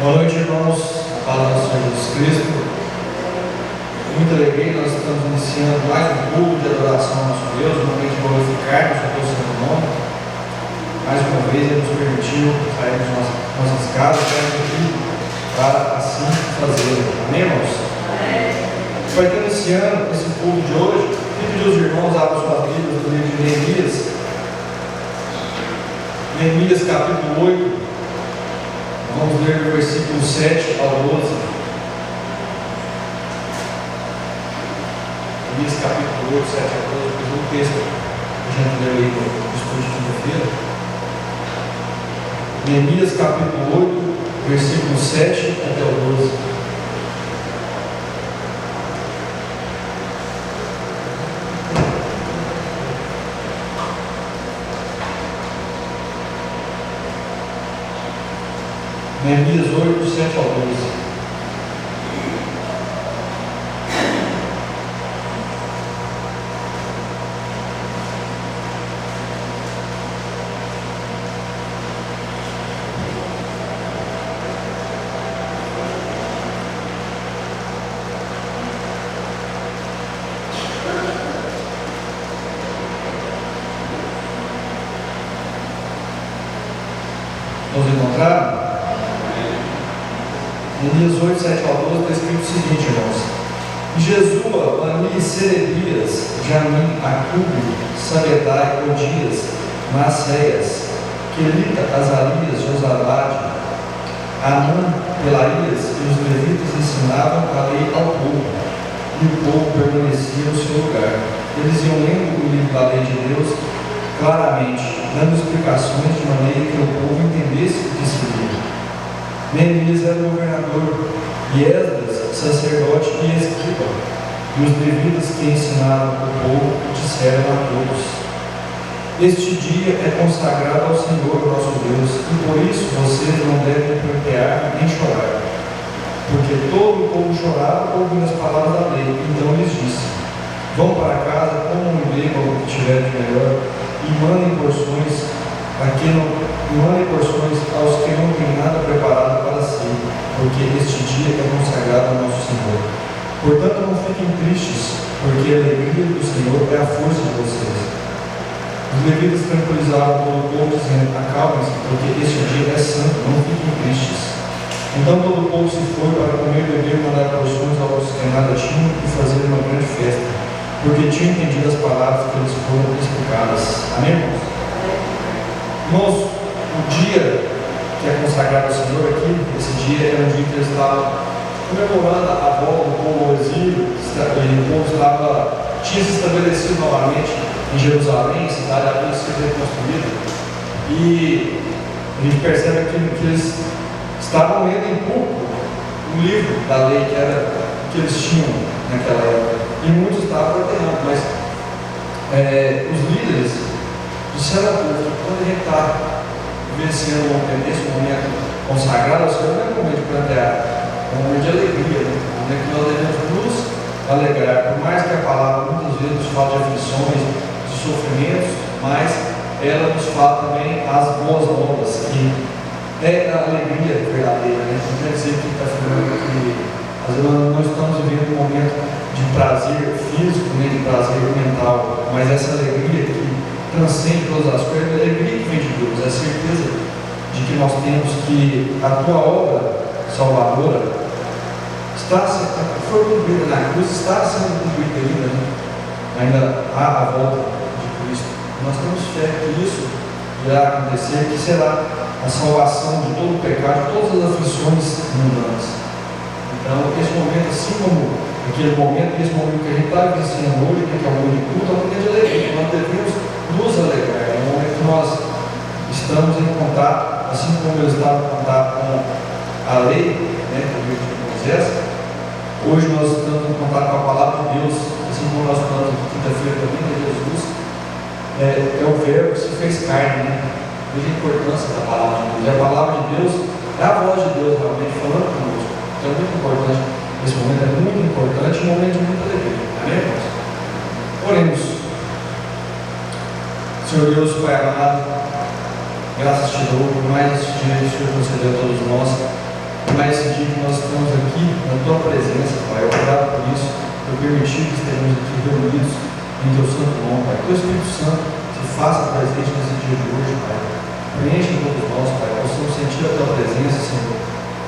Boa noite, irmãos. A paz do Senhor Jesus Cristo. Muita alegria, nós estamos iniciando mais um culto de adoração ao nosso Deus, um momento de glorificar o seu santo nome. Mais uma vez, Ele nos permitiu sair de nossas casas, aqui, para assim fazê-lo. Amém, irmãos? Vai ter iniciando esse culto de hoje. Pedir os irmãos abram suas Bíblias no livro de Neemias. Neemias capítulo 8. Vamos ler do versículo 7 ao 12. Neemias capítulo 8, 7 ao 12, depois um texto que a gente leu aí no estudo de quinta-feira. Neemias capítulo 8, versículo 7 até o 12. Neemias 8, 7 ao 12. Vamos encontrar? Neemias 8, 7 ao 12 está escrito o seguinte, irmãos: Jesua, Bani, Serebias, Jamim, Acube, Sabedai, Odias, Maceias, Quelita, Azarias, Josabade, Anã, Pelaías e os levitas ensinavam a lei ao povo, e o povo permanecia no seu lugar. Eles iam lendo o livro da lei de Deus claramente, dando explicações de maneira que o povo entendesse o que se lia. Neemias era o governador, e Esdras, sacerdote e escriba, e os levitas que ensinaram o povo disseram a todos: Este dia é consagrado ao Senhor nosso Deus, e por isso vocês não devem prantear nem chorar. Porque todo o povo chorava ouvindo as palavras da lei. Então lhes disse: Vão para casa, comam e bebam o que tiver de melhor, e mandem porções aos que não têm nada preparado para si, porque este dia é consagrado ao nosso Senhor. Portanto, não fiquem tristes, porque a alegria do Senhor é a força de vocês. Os levitas tranquilizaram todo o povo, dizendo: Acalmem-se, porque este dia é santo, não fiquem tristes. Então todo o povo se foi para comer, beber, mandar porções aos que nada tinham e fazer uma grande festa, porque tinham entendido as palavras que lhes foram explicadas. Amém, irmãos? Irmãos, o dia que é consagrado ao Senhor aqui, esse dia era um dia que eles estavam comemorando a volta do povo ao exílio, e o povo tinha se estabelecido novamente em Jerusalém, a cidade havia sido reconstruída, e a gente percebe que eles estavam lendo em público o livro da lei que era o que eles tinham naquela época, e muitos estavam ordenando, mas os líderes disseram ao povo que quando a gente está vivenciando esse momento consagrado ao Senhor, não é um momento de plantear, é um momento de alegria, né? Um momento que nós devemos nos alegrar, por mais que a palavra muitas vezes nos fale de aflições, de sofrimentos, mas ela nos fala também as boas novas, que é a alegria verdadeira, né? Não quer dizer que está falando que às vezes nós não estamos vivendo um momento de prazer físico, nem de prazer mental, mas essa alegria que transcende todas as coisas, a alegria que vem de Deus, a certeza de que nós temos que a tua obra salvadora foi cumprida na cruz, está sendo cumprida ainda, né? Ainda há a volta de Cristo. Nós temos fé que isso irá acontecer, que será a salvação de todo o pecado, de todas as aflições mundanas. Então, esse momento, assim como aquele momento, esse momento que a gente está vivenciando hoje, que é um momento de culto, é um momento de alegria. Nós devemos nos alegrar. É um momento que nós estamos em contato, assim como eles estavam em contato com a lei, né, com o livro de Moisés. Hoje nós estamos em contato com a palavra de Deus, assim como nós falamos quinta-feira também, de Jesus. É o verbo que se fez carne, né? Veja a importância da palavra de Deus. E a palavra de Deus é a voz de Deus realmente falando conosco. Então é muito importante, esse momento é muito importante, um momento de muita alegria. Amém, irmãos? Oremos. Senhor Deus, Pai amado, graças te dou por mais este dia que o Senhor concedeu a todos nós, Mas esse dia que nós estamos aqui, na Tua presença, Pai, obrigado por isso, por permitir que estejamos aqui reunidos em Teu santo nome, Pai. Que o Espírito Santo se faça presente nesse dia de hoje, Pai. Preencha todos nós, Pai. Possamos sentir a Tua presença, Senhor.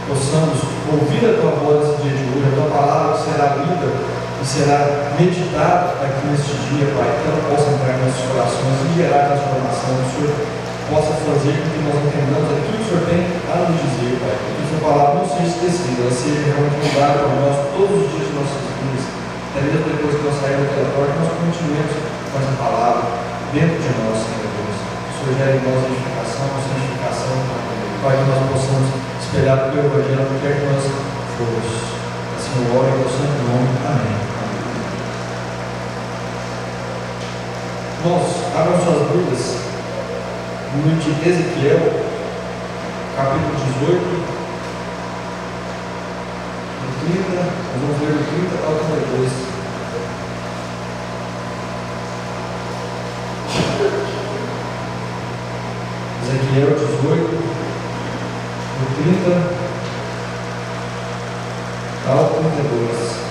Possamos ouvir a Tua voz nesse dia de hoje, a Tua palavra que será lida e será meditada aqui neste dia, Pai. Que ela possa entrar em nossos corações e gerar transformação. Que o Senhor possa fazer com que nós entendamos aquilo que o Senhor tem a nos dizer, Pai. Que a Sua palavra não seja esquecida, ela seja realmente mudada por nós todos os dias de nossas vidas. Até mesmo depois que nós saímos daquela porta, nós continuemos com essa palavra dentro de nós, Senhor Deus. Que o Senhor gere em nós edificação, santificação, Pai, que nós possamos espelhar o Teu Evangelho onde quer que nós formos. Assim eu oro em Teu santo nome. Amém. Irmãos, abram suas Bíblias no livro de Ezequiel, capítulo 18, do 30, nós vamos ler do 30 ao 32. Ezequiel 18, do 30 ao 32.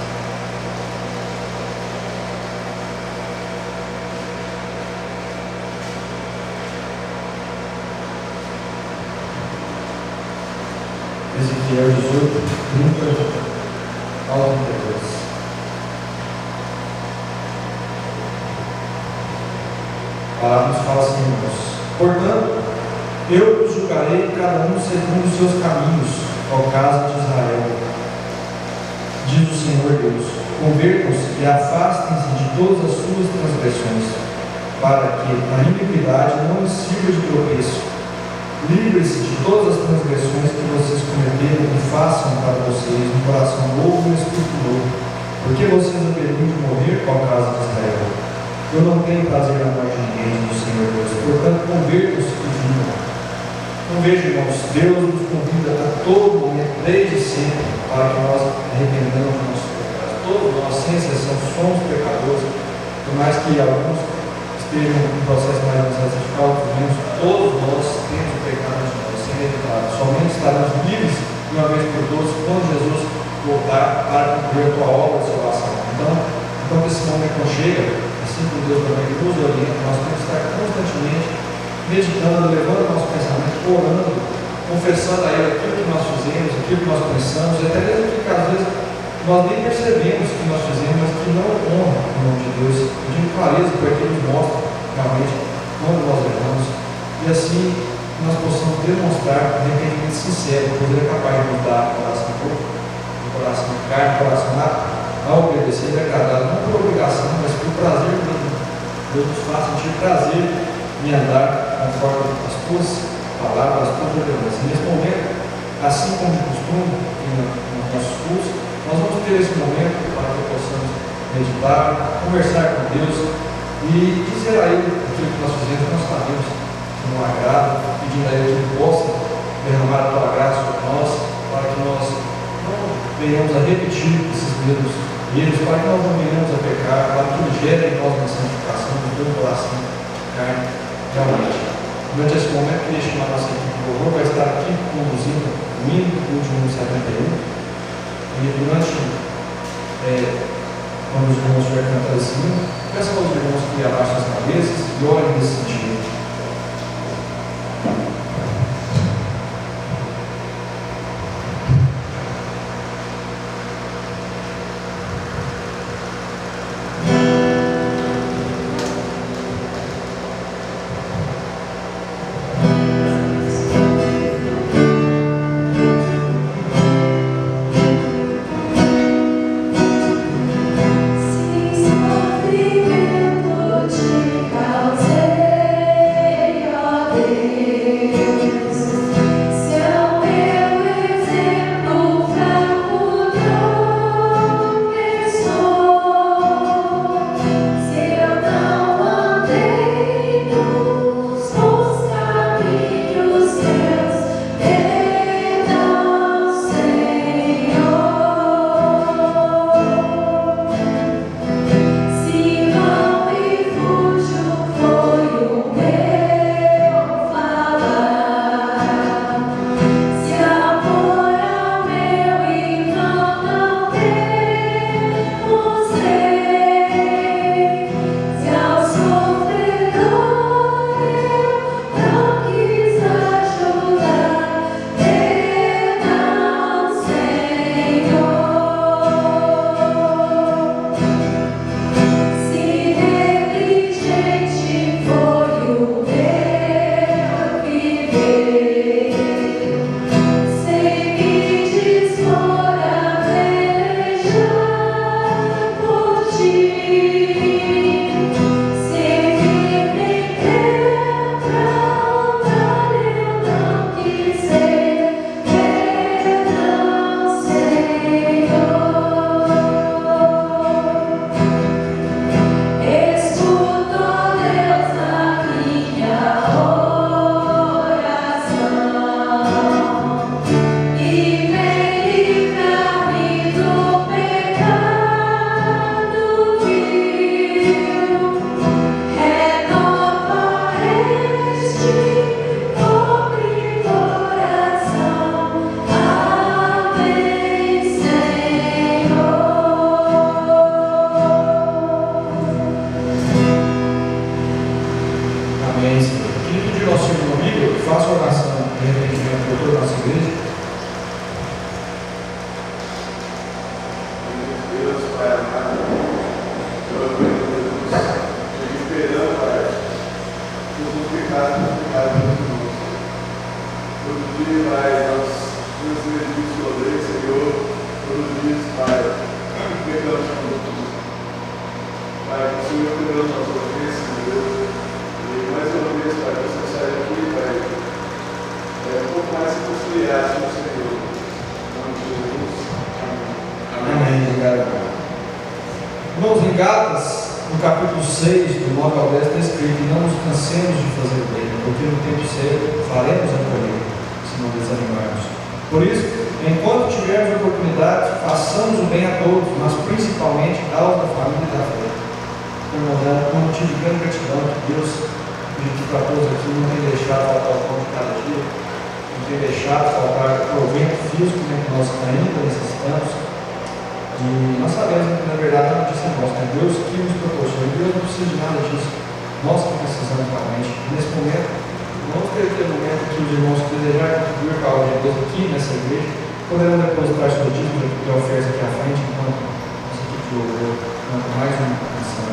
Ezequiel 18, 30 ao 32. A palavra nos fala assim, irmãos: portanto, eu os julgarei cada um segundo os seus caminhos, ao caso de Israel. Diz o Senhor Deus: convertam-se e afastem-se de todas as suas transgressões, para que a iniquidade não lhes sirva de tropeço. Livrem-se de todas as transgressões que vocês cometeram e façam para vocês um coração novo e espírito novo, porque vocês haveriam de morrer ao caso de Israel. Eu não tenho prazer na morte de ninguém, diz o Senhor Deus, portanto convertam-se e vivam. Então veja, irmãos, Deus nos convida a todo momento, desde sempre, para que nós arrependamos nossos pecados. Todos nós, sem exceção, somos pecadores, por mais que alguns estejam em processo mais avançado de menos, todos nós temos o pecado de nós, sem inevitável. Somente estaremos livres de uma vez por todas quando Jesus voltar para cumprir a tua obra de salvação. Então esse momento não chega, assim como Deus também nos orienta, nós temos que estar constantemente meditando, levando o nosso pensamento, orando, confessando a Ele aquilo que nós fizemos, aquilo que nós pensamos, até mesmo aquilo que às vezes nós nem percebemos que nós fizemos, mas que não honra o nome de Deus, pedindo clareza para que Ele nos mostre realmente quando nós erramos, e assim nós possamos demonstrar arrependimento sincero, pois Ele é capaz de nos dar um coração puro, um coração de carne, um coração a obedecer e agradar, não por obrigação, mas por prazer mesmo. Deus nos faz sentir prazer em andar conforme as tuas palavras, as tuas ordenanças. E nesse momento, assim como de costume, nos nossos cursos, nós vamos ter esse momento para que possamos meditar, conversar com Deus e dizer a Ele aquilo que nós fizemos, nós sabemos que não agrada, pedindo a Ele que Ele possa derramar a tua graça sobre nós, para que nós não venhamos a repetir esses mesmos erros, para que nós não venhamos a pecar, para que Ele gere em nós uma santificação do teu coração, carne, realmente. Durante esse momento, queria chamar a nossa equipe de louvor, vai estar aqui conduzindo o hino do último 71. E durante, quando os irmãos estiverem cantando esse hino, peço aos irmãos que abaixem as cabeças e olhem nesse sentido. Se sofrimento te causei, Amém. Obrigado. Irmãos, em Gálatas, no capítulo 6, do 9 ao 10, está escrito: não nos cansemos de fazer bem, porque no tempo certo faremos a colheita, se não desanimarmos. Por isso, enquanto tivermos oportunidade, façamos o bem a todos, mas principalmente aos da família da fé. Irmãos, é um motivo de grande gratidão que Deus, pediu para todos aqui, não tem deixado faltar o pão de cada dia, não tem deixado faltar o provento físico que nós ainda necessitamos. E nós sabemos que, na verdade, a notícia é nossa, né? Deus que nos proporciona, Deus não precisa de nada disso, nós que precisamos realmente. Nesse momento, vamos ter aquele momento que os irmãos que desejarem contribuir com a obra de Deus aqui nessa igreja, poderão depositar sua dízimo de oferta aqui à frente, enquanto nossa equipe de louvor canta mais uma canção.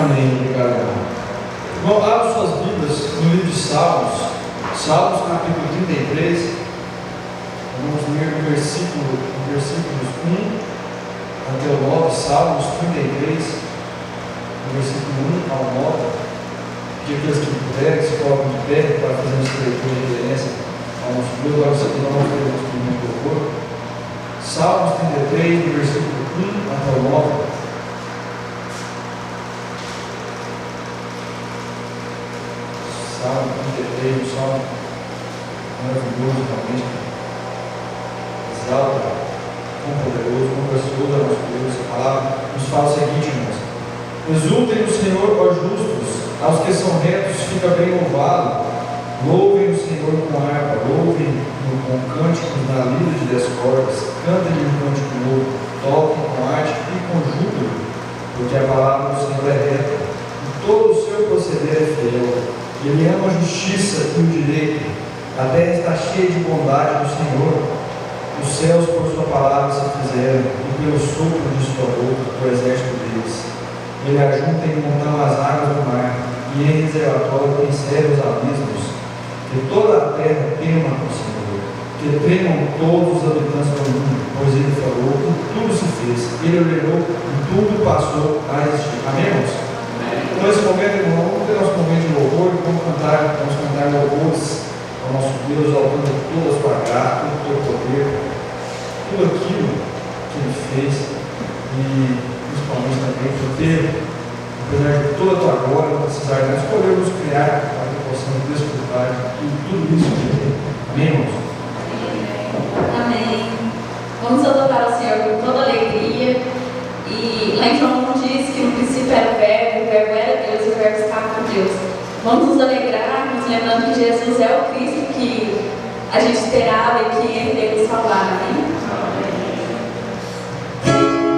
Amém, obrigado. Bom, abra suas Bíblias no livro de Salmos, Salmos capítulo 33, vamos ler no versículos 1 até o 9, Salmos 33, no versículo 1 ao 9, que aqueles que puderem se colocam de pé para fazer essa leitura de referência ao nosso Deus. Agora você não vai ler o nosso primeiro louvor. Salmos 33, no versículo 1 automóvel. Salmo 33, um salmo maravilhoso, realmente. Exalta, quão poderoso, quão precioso é o nosso Deus. Essa palavra nos fala o seguinte, irmãos: exultem no Senhor, ó justos, aos que são retos, fica bem louvado. Louvem o Senhor com harpa, louvem com cânticos na lira de 10 cordas, cantem um cântico novo, toquem com arte e com júbilo, porque a palavra do Senhor é reta, e todo o seu proceder é fiel. Ele ama a justiça e o direito, a terra está cheia de bondade do Senhor. Os céus por sua palavra se fizeram, e pelo sopro de sua boca, o exército deles. Ele ajunta em montão as águas do mar, e em reservatório encerra os abismos. Que toda a terra tema o Senhor, que tremam todos os habitantes do mundo, pois Ele falou, e tudo se fez. Ele ordenou, e tudo passou a existir. Amém, irmãos? Então, nesse momento, irmão, vamos ter nosso momento de louvor, vamos cantar louvores ao nosso Deus, exaltando toda a sua graça, todo o teu poder, tudo aquilo que Ele fez, e principalmente também por ter, apesar de toda a tua glória, precisar de escolher nos criar para que possamos desfrutar de tudo isso que Ele. Amém, irmãos? Amém. Vamos adorar o Senhor com toda alegria. E lá em João diz que no princípio era o verbo era Deus e o verbo estava com Deus. Vamos nos alegrar, nos lembrando que Jesus é o Cristo que a gente esperava e que Ele veio nos salvar. Amém? Oh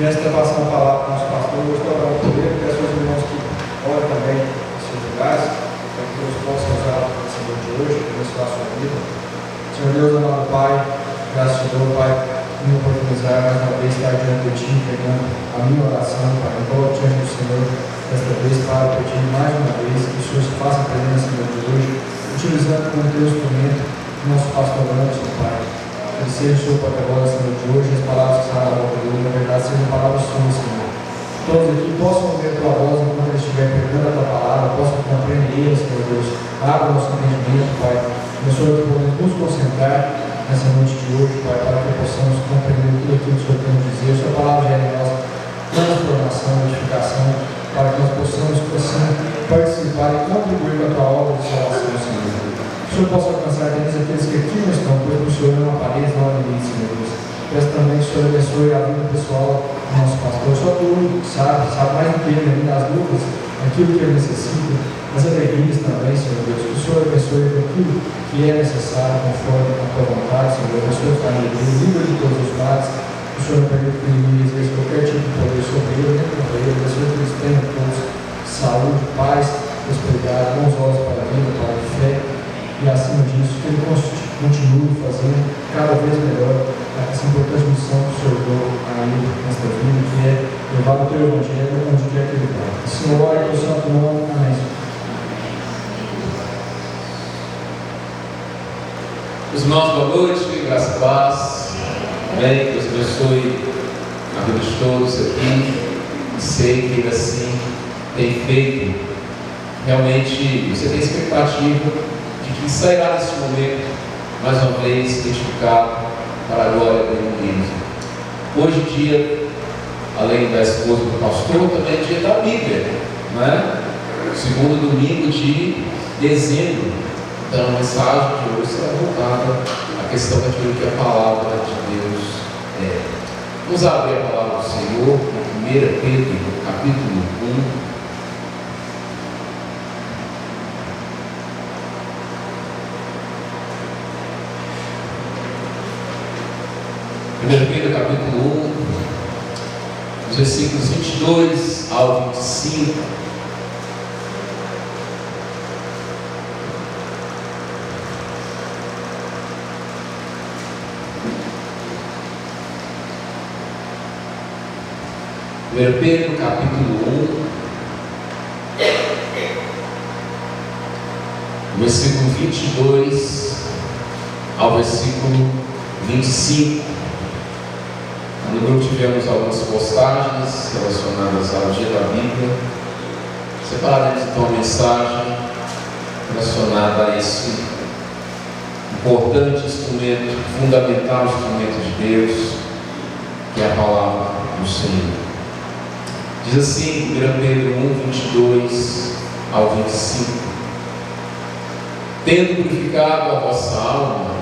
E antes de passar a palavra para o nosso pastor, eu gostaria de orar por ele, peço aos irmãos que orem também em seus lugares, para que Deus possa usar essa noite de hoje, para abençoar a sua vida. Senhor Deus, amado Pai, graças te dou, Pai, por me oportunizar mais uma vez estar diante de Ti, pegando a minha oração, Pai, eu coloco diante do Senhor, desta vez, Pai, pedindo mais uma vez que o Senhor se faça presente nessa noite de hoje, utilizando como teu instrumento o nosso pastorante, Pai. Que seja o Senhor porta-voz nessa noite de hoje, as palavras que saem da boca dele, na verdade, sejam palavras suas, Senhor. Todos aqui possam ouvir a tua voz enquanto eles estiverem pregando a tua palavra, possam compreender, Senhor Deus. Abra o nosso entendimento, Pai. Senhor, que podemos nos concentrar nessa noite de hoje, Pai, para que possamos compreender tudo aquilo que o Senhor tem a dizer. A sua palavra gera em nós transformação, edificação, para que nós possamos, assim, participar e contribuir com a tua obra de salvação, Senhor. Que o Senhor possa alcançar aqueles que aqui não estão, pois o Senhor não aparece, não há limite, Senhor Deus. Peço também que o Senhor abençoe a vida pessoal do nosso pastor. Só tu sabe mais do que ele, além das dúvidas, aquilo que ele necessita, as alegrias também, Senhor Deus. Que o Senhor abençoe aquilo que é necessário, conforme a tua vontade, Senhor. Abençoe a família dele, livre de todos os males. Que o Senhor não permita que o inimigo exerça qualquer tipo de poder sobre ele, nem contra ele. Abençoe que eles tenham todos saúde, paz, prosperidade, bons olhos para a vida, para a fé. E acima disso, que ele continue fazendo cada vez melhor essa importante missão que o Senhor deu a ele nesta vida, que é levar o teu evangelho onde quer que ele vá. Senhor, ore pelo santo nome. Amém. Os irmãos, boa noite, graça e paz. Amém. Deus abençoe a vida de todos aqui. Sei que ele assim tem feito. Realmente, você tem expectativa de que sairá desse momento mais uma vez testificado para a glória do Deus. Hoje em dia, além da esposa do pastor, também é dia da Bíblia, né? Segundo domingo de dezembro. Então a mensagem de hoje será voltada à questão daquilo que a palavra de Deus é. Vamos abrir a palavra do Senhor em 1 Pedro, capítulo 1. 1 Pedro capítulo 1, os versículos 22 ao 25. Pedro capítulo 1, versículo 22 ao versículo 25. No grupo tivemos algumas postagens relacionadas ao dia da Bíblia. Separaremos então a mensagem relacionada a esse importante instrumento, fundamental instrumento de Deus, que é a palavra do Senhor. Diz assim, 1 Pedro 1, 22 ao 25: Tendo purificado a vossa alma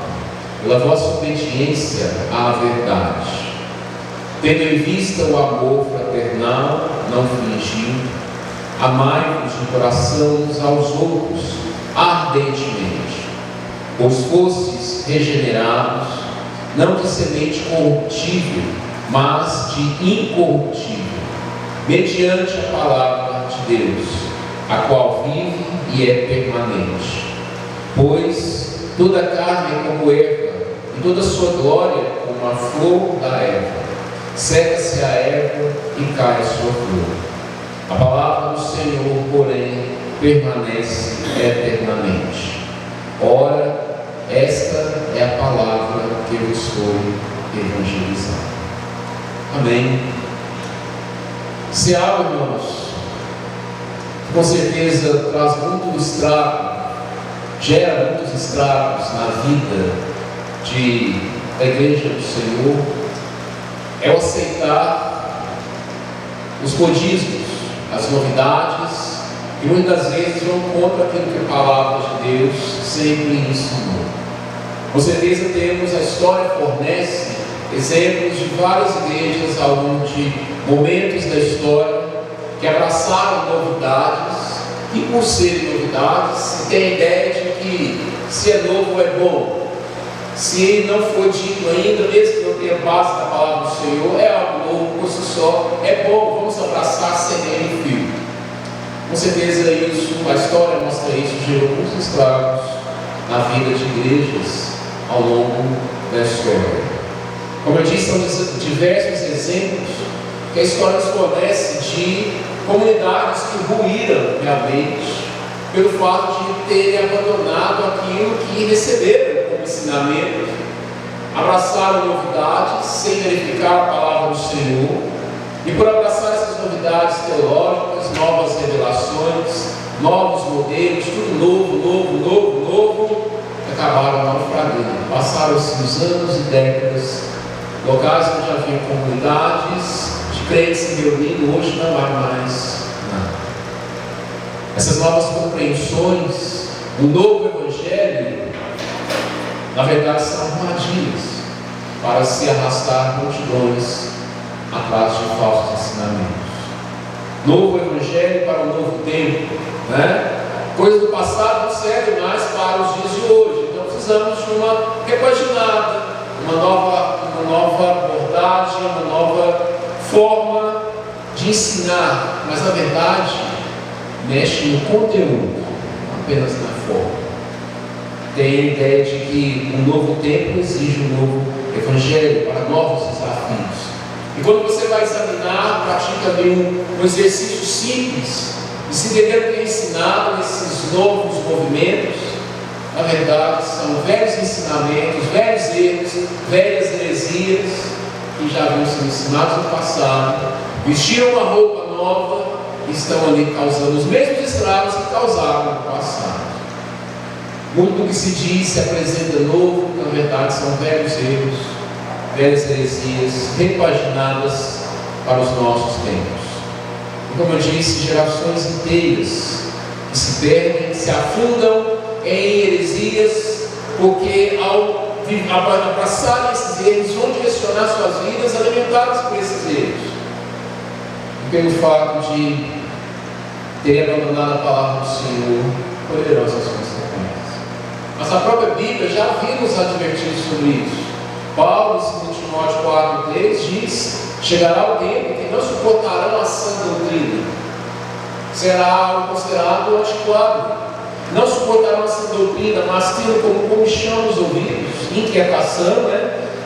pela vossa obediência à verdade, tendo em vista o amor fraternal, não fingindo, amai-vos de coração uns aos outros ardentemente, pois fostes regenerados, não de semente corruptível, mas de incorruptível, mediante a palavra de Deus, a qual vive e é permanente. Pois toda a carne é como erva, e toda a sua glória como a flor da erva. Seca-se a erva e cai a sua flor. A palavra do Senhor, porém, permanece eternamente. Ora, esta é a palavra que eu estou evangelizando. Amém. Se há algo, irmãos, com certeza traz muito estrago, gera muitos estragos na vida da igreja do Senhor, é o aceitar os modismos, as novidades, que muitas vezes vão contra aquilo que a palavra de Deus sempre ensinou. Com certeza temos, a história fornece exemplos de várias igrejas onde momentos da história que abraçaram novidades, e por serem novidades, se tem a ideia de que se é novo é bom, se não for dito ainda, mesmo que não tenha base da palavra do Senhor, é algo novo por si só, é bom, vamos abraçar semeio firme. Com certeza isso, a história mostra isso, gerou muitos estragos na vida de igrejas ao longo da história. Como eu disse, são diversos exemplos que a história nos fornece de comunidades que ruíram realmente pelo fato de terem abandonado aquilo que receberam como ensinamento, abraçaram novidades sem verificar a palavra do Senhor, e por abraçar essas novidades teológicas, novas revelações, novos modelos, tudo novo, acabaram naufragando. Passaram-se os anos e décadas, locais onde havia comunidades de crentes se reunindo, hoje não há mais nada. Essas novas compreensões do novo Evangelho, na verdade, são armadilhas para se arrastar multidões atrás de falsos ensinamentos. Novo Evangelho para o novo tempo, né? Coisas do passado não servem mais para os dias de hoje. Então precisamos de uma repaginada, uma nova abordagem, uma nova forma de ensinar, mas na verdade mexe no conteúdo, não apenas na forma. Tem a ideia de que um novo tempo exige um novo Evangelho para novos desafios. E quando você vai examinar, pratica ali um exercício simples de se entender o que é ensinado nesses novos movimentos. Na verdade, são velhos ensinamentos, velhos erros, velhas heresias que já haviam sido ensinados no passado, vestiram uma roupa nova e estão ali causando os mesmos estragos que causaram no passado. Muito do que se diz se apresenta novo, na verdade são velhos erros, velhas heresias repaginadas para os nossos tempos. E como eu disse, gerações inteiras que se perdem, se afundam em heresias, porque ao abraçarem esses erros, vão direcionar suas vidas alimentadas por esses erros. E pelo fato de terem abandonado a palavra do Senhor, colherão essas consequências. Mas a própria Bíblia já havia nos advertido sobre isso. Paulo, em Timóteo 4,3 diz: chegará o tempo que não suportarão a sã doutrina, será algo considerado antiquado. Não suportarão a sã doutrina, mas tendo como comichão nos ouvidos, inquietação,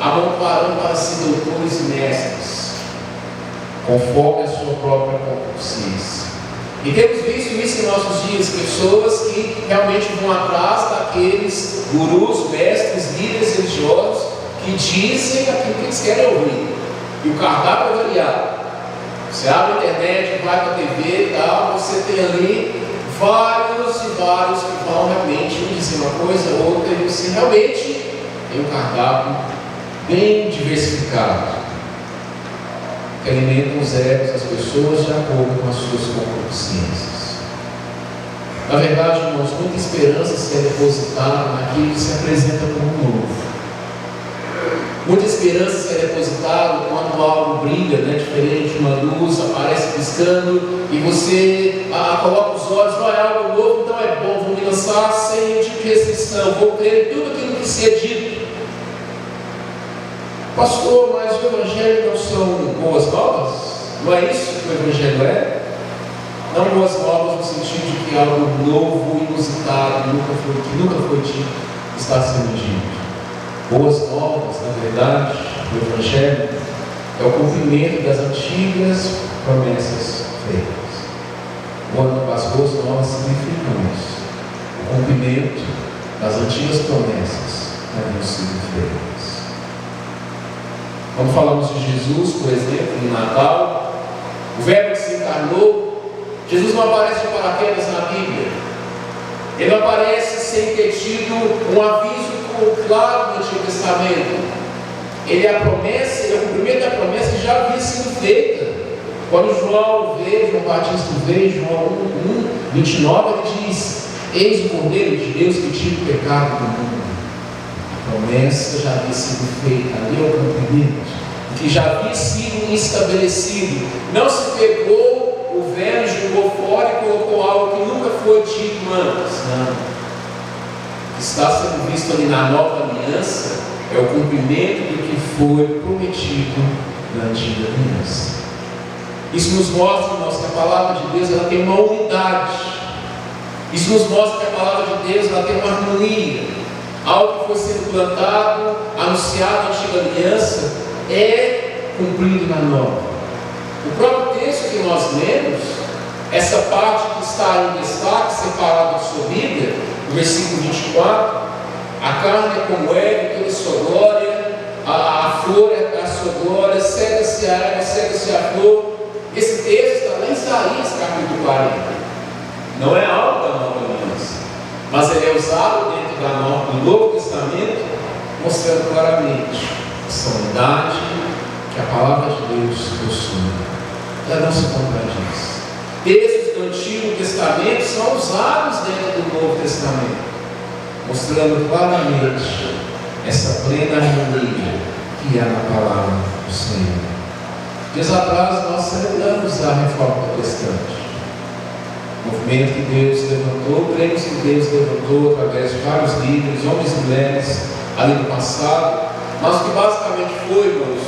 amontoarão para si doutores e mestres, conforme a sua própria concupiscência. E temos visto isso em nossos dias, pessoas que realmente vão atrás daqueles gurus, mestres, líderes religiosos que dizem aquilo que eles querem ouvir. E o cardápio é variado. Você abre a internet, vai para a TV e tal, você tem ali vários e vários que vão realmente dizer uma coisa ou outra, e você realmente tem um cardápio bem diversificado, que alimentam os egos das pessoas de acordo com as suas concupiscências. Na verdade, irmãos, muita esperança se é depositada naquilo que se apresenta como novo. Muita esperança se é depositada quando algo brilha, diferente, uma luz aparece piscando e você coloca os olhos, não é algo novo, então é bom, vou me lançar sem nenhum tipo de restrição, vou crer em tudo aquilo que se é dito. Pastor, mas o Evangelho não são boas novas? Não é isso que o Evangelho é? Não boas novas no sentido de que algo novo, inusitado, que nunca foi dito, está sendo dito. Boas novas, na verdade, do Evangelho é o cumprimento das antigas promessas feitas. As boas novas significam isso, o cumprimento das antigas promessas que haviam sido feitas. Quando falamos de Jesus, por exemplo, no Natal, o Verbo que se encarnou, Jesus não aparece de paraquedas na Bíblia. Ele não aparece sem ter tido um aviso claro no Antigo Testamento. Ele é a promessa, ele é o cumprimento da promessa que já havia sido feita. Quando João Batista vê, João 1:29, ele diz: eis o Cordeiro de Deus que tira o pecado do mundo. A promessa já havia sido feita, ali é o cumprimento, que já havia sido estabelecido. Não se pegou o velho, jogou fora e colocou algo que nunca foi dito antes. Não. Que está sendo visto ali na nova aliança é o cumprimento do que foi prometido na antiga aliança. Isso nos mostra, irmãos, que a palavra de Deus ela tem uma unidade. Isso nos mostra que a palavra de Deus ela tem uma harmonia. Algo que foi sendo plantado, anunciado na antiga aliança, é cumprido na nova. O próprio texto que nós lemos, essa parte que está em destaque, separada da sua Bíblia, no versículo 24, a carne é como Eve, toda sua glória, a flor é a sua glória, cega-se a erva, cega-se a flor. Esse texto está lá em Isaías, capítulo 40. Não é algo da nova aliança, mas ele é usado dentro do Novo Testamento, mostrando claramente essa unidade que a palavra de Deus possui. Ela não se contradiz. Textos do Antigo Testamento são usados dentro do Novo Testamento, mostrando claramente essa plena harmonia que há na palavra do Senhor. Dias atrás nós celebramos a Reforma Protestante, movimento que Deus levantou, prêmios que Deus levantou através de vários líderes, homens e mulheres ali no passado, mas o que basicamente foi, irmãos,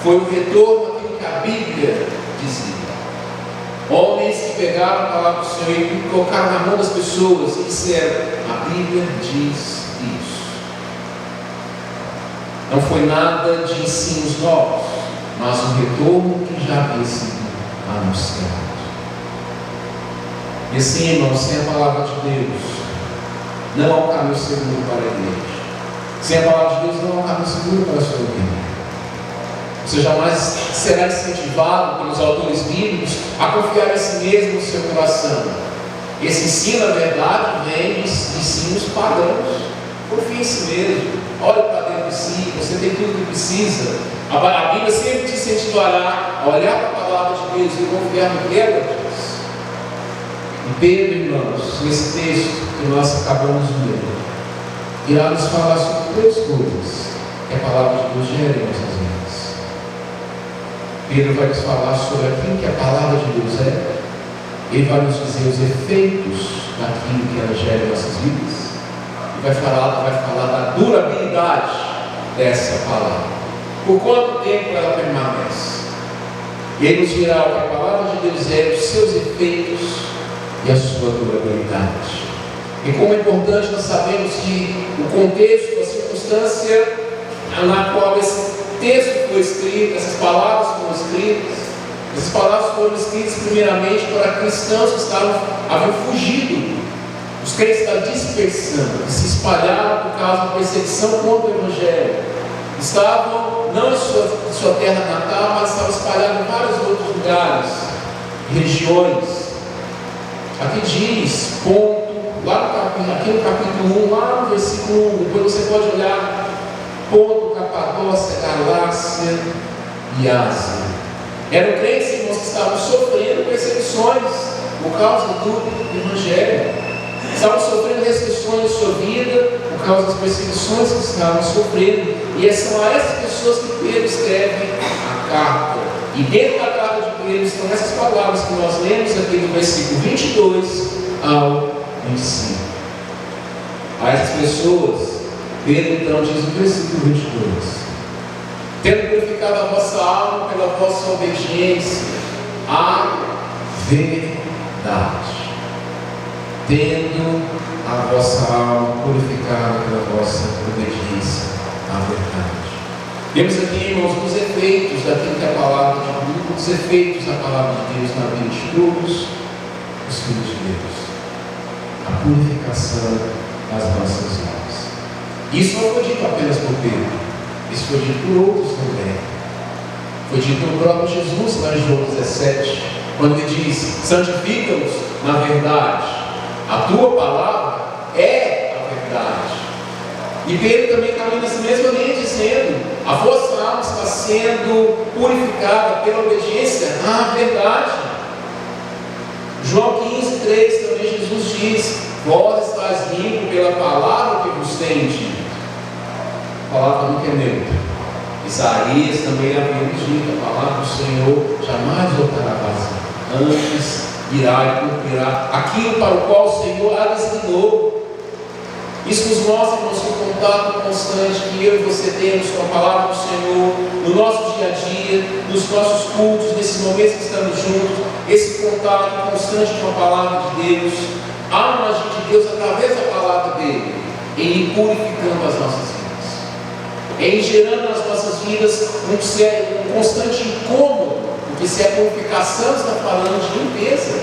foi o retorno àquilo que a Bíblia dizia. Homens que pegaram a palavra do Senhor e colocaram na mão das pessoas e disseram: a Bíblia diz isso. Não foi nada de ensinos novos, mas um retorno que já havia sido anunciado. E assim, irmãos, sem a palavra de Deus, não há um caminho seguro para a igreja. Sem a palavra de Deus, não há um caminho seguro para a sua vida. Você jamais será incentivado pelos autores bíblicos a confiar em si mesmo no seu coração. Esse ensino, na verdade, vem de ensinos pagãos. Confie em si mesmo, olhe para dentro de si, você tem tudo que precisa. A Bíblia sempre te incentivará a olhar para a palavra de Deus e confiar no que ela diz. E Pedro, irmãos, nesse texto que nós acabamos de ler, irá nos falar sobre duas coisas que a palavra de Deus gera em nossas vidas. Pedro vai nos falar sobre aquilo que a palavra de Deus é. Ele vai nos dizer os efeitos daquilo que ela gera em nossas vidas. E vai falar da durabilidade dessa palavra. Por quanto tempo ela permanece? E ele nos dirá o que a palavra de Deus é, os seus efeitos e a sua durabilidade. E como é importante nós sabemos que o contexto, a circunstância na qual esse texto foi escrito, essas palavras foram escritas, essas palavras foram escritas primeiramente para cristãos que haviam fugido, os crentes da dispersão, que se espalharam por causa da perseguição contra o Evangelho. Estavam não em sua terra natal, mas estavam espalhados em vários outros lugares, regiões. Aqui diz, aqui no capítulo 1, lá no versículo 1, depois você pode olhar, Ponto, Capadócia, Galácia e Ásia. Eram crentes, irmãos, que estavam sofrendo perseguições por causa do Evangelho. Estavam sofrendo restrições em sua vida por causa das perseguições que estavam sofrendo. E são a essas pessoas que Pedro escreve a carta. E dentro da carta de Pedro estão essas palavras que nós lemos aqui no versículo 22 ao 25. A essas pessoas, Pedro então diz no versículo 22: tendo purificado a vossa alma pela vossa obediência à verdade. Tendo a vossa alma purificada pela vossa obediência à verdade. Temos aqui, irmãos, os efeitos daquilo que é a palavra de Deus, os efeitos da palavra de Deus na vida de todos os filhos de Deus. A purificação das nossas almas. Isso não foi dito apenas por Pedro, isso foi dito por outros também. Foi dito pelo próprio Jesus lá em João 17, quando ele diz: santifica-nos na verdade. A tua palavra é a verdade. E Pedro também caminha nessa mesma linha, dizendo: a vossa alma está sendo purificada pela obediência à verdade. João 15:3 também Jesus diz: vós estáis limpos pela palavra que vos tenho dito. A palavra nunca é neutra. Isaías também havia dito: a palavra do Senhor jamais voltará vazia. Antes irá e cumprirá aquilo para o qual o Senhor a designou. Isso nos mostra, irmãos, que o contato constante que eu e você temos com a palavra do Senhor, no nosso dia a dia, nos nossos cultos, nesses momentos que estamos juntos, esse contato constante com a palavra de Deus, há um agir de Deus através da palavra dele, em purificando as nossas vidas, em gerando nas nossas vidas um constante incômodo, porque se a purificação está falando de limpeza,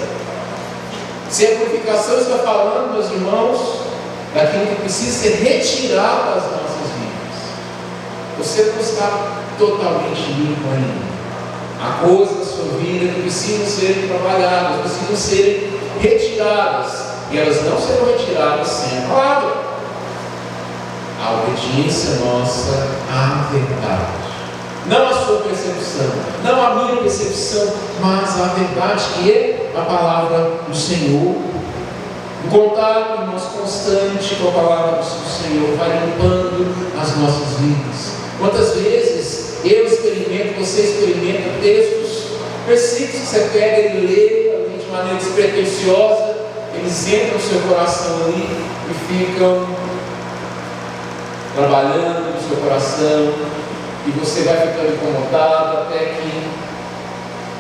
se a purificação está falando, meus irmãos, daquilo que precisa ser retirado das nossas vidas, você não está totalmente limpo ainda. Há coisas na sua vida que precisam ser trabalhadas, precisam ser retiradas, e elas não serão retiradas sem a palavra. A obediência nossa à verdade, não a sua percepção, não a minha percepção, mas a verdade que é a palavra do Senhor. O contato, irmãos, constante com a palavra do Senhor vai limpando as nossas vidas. Quantas vezes eu experimento, você experimenta textos, versículos que você pega e lê ali de maneira despretensiosa, eles entram no seu coração ali e ficam trabalhando no seu coração, e você vai ficando incomodado até que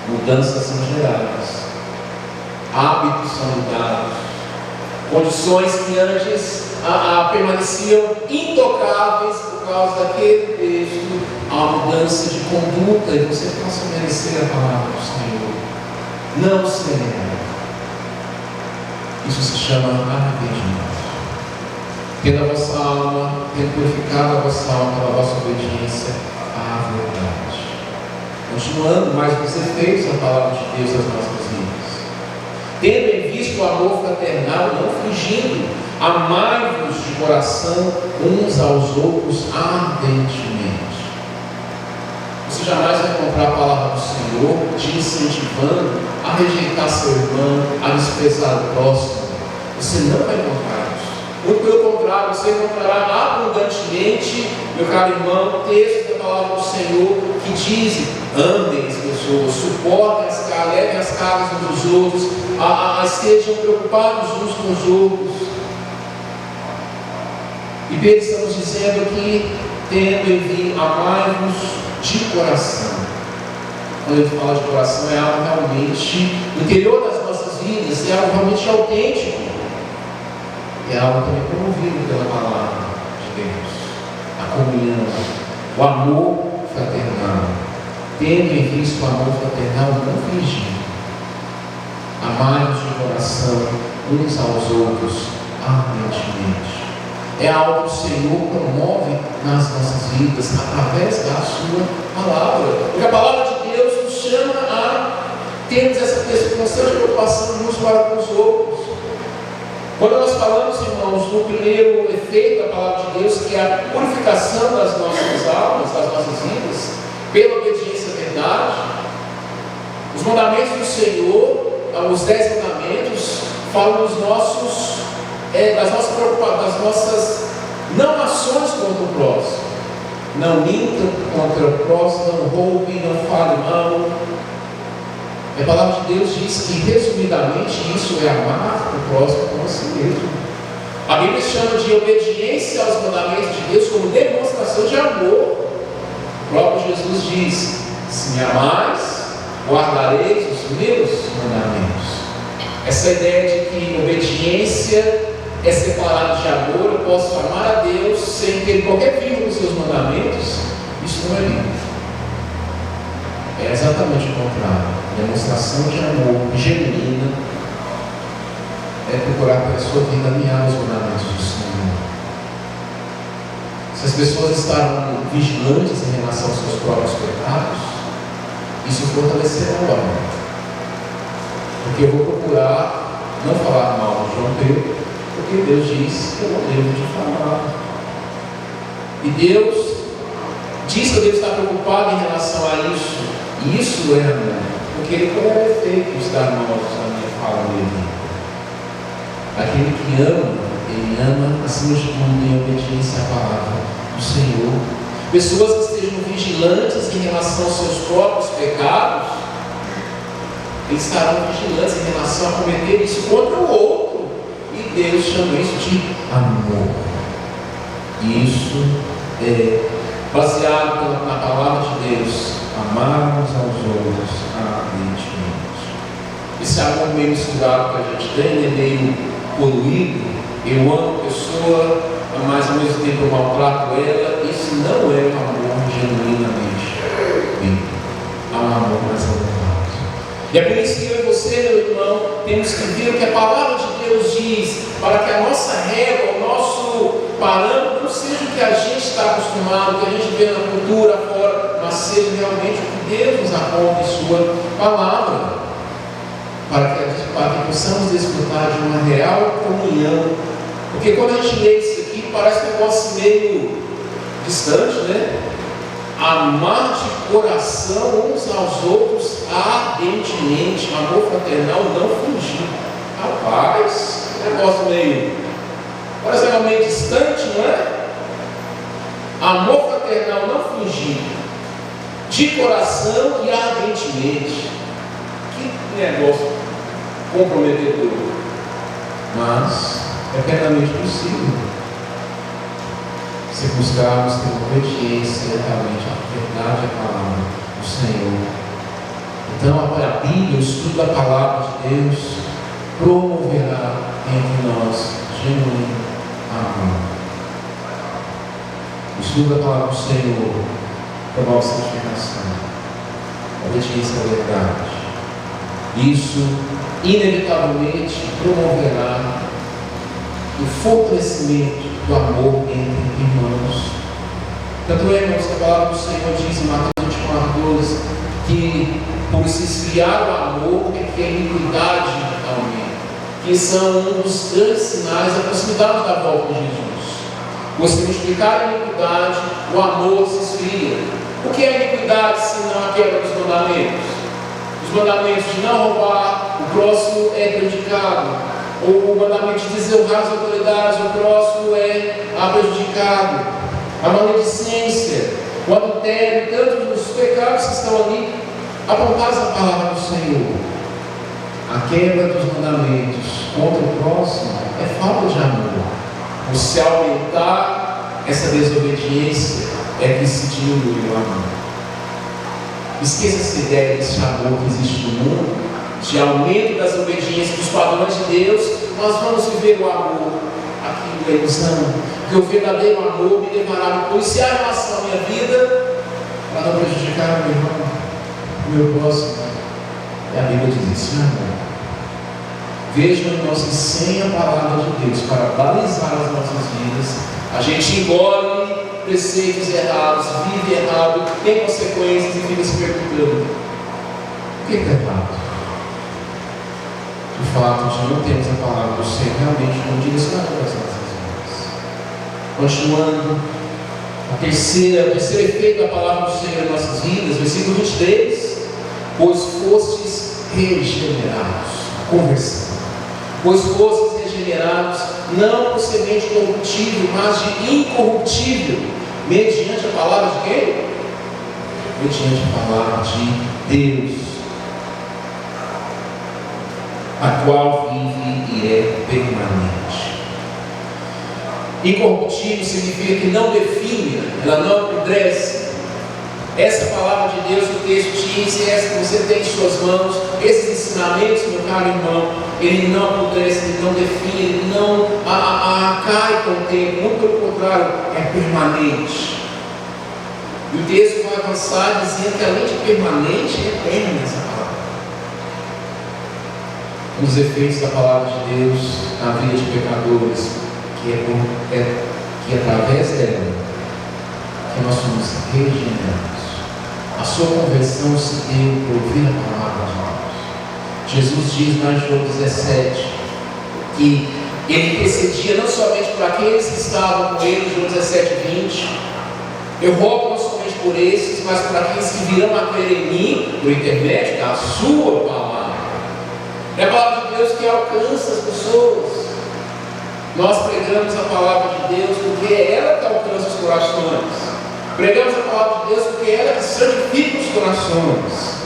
mudanças são geradas, hábitos são mudados, condições que antes permaneciam intocáveis por causa daquele texto, há uma mudança de conduta e você passa a merecer a palavra do Senhor. Não será. Isso se chama arrependimento. Tendo a vossa alma, tendo purificado a vossa alma pela vossa obediência à verdade. Continuando mais os efeitos da palavra de Deus nas nossas vidas. Tendo em vista o amor fraternal, não fingindo, amai-vos de coração uns aos outros ardentemente. Você jamais vai encontrar a palavra do Senhor te incentivando a rejeitar seu irmão, a desprezar o próximo. Você não vai encontrar isso. Muito pelo contrário, você encontrará abundantemente, meu caro irmão, textos da palavra do Senhor que dizem: amem as pessoas, suportem as cargas, levem as cargas uns dos outros, estejam preocupados uns com os outros. E bem, estamos dizendo que tendo em vista, amai-vos de coração. Quando ele fala de coração, é algo realmente no interior das nossas vidas, é algo realmente autêntico. É algo também promovido pela palavra de Deus. A comunhão, o amor fraternal. Tendo em vista o amor fraternal, não fingindo. Amai-vos de coração uns aos outros ardentemente. É algo que o Senhor promove nas nossas vidas através da sua palavra. Porque a palavra de Deus nos chama a termos essa constante preocupação uns para com os outros. Quando nós falamos, irmãos, do primeiro efeito da palavra de Deus, que é a purificação das nossas almas, das nossas vidas, pela obediência à verdade, os mandamentos do Senhor, os 10 mandamentos, falam das nossas não ações contra o próximo. Não mintam contra o próximo, não roubem, não falem mal. A palavra de Deus diz que, resumidamente, isso é amar o próximo como a si mesmo. A Bíblia chama de obediência aos mandamentos de Deus como demonstração de amor. O próprio Jesus diz: se me amais, guardareis os meus mandamentos. Essa ideia de que obediência é separada de amor, eu posso amar a Deus sem ter qualquer vínculo com os seus mandamentos, isso não é bíblico. É exatamente o contrário. Demonstração de amor genuína é procurar pela sua vida alinhar os mandamentos do Senhor. Se as pessoas estarem vigilantes em relação aos seus próprios pecados, isso fortalecerá o amor. Porque eu vou procurar não falar mal de João Pedro, porque Deus diz que eu não devo de falar. E Deus diz que eu devo estar preocupado em relação a isso. E isso é amor, porque Ele poderá efeito estar mortos na minha fala dele. Aquele que ama, ele ama acima de tudo em obediência à palavra do Senhor. Pessoas que estejam vigilantes em relação aos seus próprios pecados, eles estarão vigilantes em relação a cometer isso contra o outro. E Deus chama isso de amor. Isso é baseado na palavra de Deus, amarmos aos outros ardentemente. Esse amor meio misturado que a gente tem, é meio poluído. Eu amo a pessoa, mas ao mesmo tempo eu maltrato ela. Isso não é um amor genuinamente bíblico. É um amor mais elevado. E é por isso que eu e você, meu irmão, temos que ver o que a palavra de Deus diz, para que a nossa régua, o nosso parâmetro, não seja o que a gente está acostumado, o que a gente vê na cultura fora, mas seja realmente o que Deus nos aponta em Sua palavra, para que possamos desfrutar de uma real comunhão. Porque quando a gente lê isso aqui, parece um negócio meio distante, né? Amar de coração uns aos outros ardentemente, amor fraternal não fingir. Rapaz, negócio meio, parece realmente distante, não é? Amor fraternal não fingir, de coração e ardentemente. Que negócio comprometedor, mas é plenamente possível se buscarmos ter uma obediência realmente à verdade, à palavra do Senhor. Então a Bíblia, o estudo da palavra de Deus, promoverá entre nós genuíno amor. O estudo da palavra do Senhor promove santificação, obediência à verdade. Isso inevitavelmente promoverá o fortalecimento do amor entre irmãos. Tanto é, irmãos, que a palavra do Senhor diz em Mateus 24:12 que por se esfriar o amor é que a iniquidade aumenta, que são um dos grandes sinais da proximidade da volta de Jesus. Por se multiplicar a iniquidade, o amor se esfria. O que é a iniquidade senão a quebra dos mandamentos? Os mandamentos de não roubar, o próximo é prejudicado. Ou o mandamento de desonrar as autoridades, o próximo é prejudicado. A maledicência, o adultério, tantos os pecados que estão ali apontados na palavra do Senhor. A quebra dos mandamentos contra o próximo é falta de amor. Por se aumentar essa desobediência, é que se diminui o amor. Esqueça essa ideia desse amor que existe no mundo, de aumento das obediências dos padrões de Deus. Nós vamos viver o amor aqui na ilusão, que o verdadeiro amor me levará a policiar em relação à minha vida, para não prejudicar o meu irmão, o meu próximo. E a Bíblia diz isso, amor. Vejam, irmãos, que sem a palavra de Deus para balizar as nossas vidas, a gente engole preceitos errados, vive errado, tem consequências e fica se perguntando: o que é errado? O fato de não termos a palavra do Senhor realmente não direcionando as nossas vidas. Continuando, o terceiro efeito da palavra do Senhor em nossas vidas, versículo 23: pois fostes regenerados, conversão. Pois fostes regenerados, não por semente corruptível, mas de incorruptível, mediante a palavra de quem? Mediante a palavra de Deus, a qual vive e é permanente. Incorruptível significa que não definha, ela não apodrece. Essa palavra de Deus, o texto diz, e essa que você tem em suas mãos, esses ensinamentos, meu caro irmão, ele não apodrece, ele não define, ele não cai com o tempo, muito pelo contrário, é permanente. E o texto vai avançar dizendo que além de permanente, é eterna essa palavra. Um dos efeitos da palavra de Deus na vida de pecadores, que através dela, que nós somos regenerados. A sua conversão se deu por ouvir a palavra de Deus. Jesus diz lá em João 17 que ele intercedia não somente por aqueles que estavam com ele, João 17:20. Eu rogo não somente por esses, mas por aqueles que virão a crer em mim, por intermédio da sua palavra. É a palavra de Deus que alcança as pessoas. Nós pregamos a palavra de Deus porque é ela que alcança os corações. Pregamos a palavra de Deus porque é ela que santifica os corações.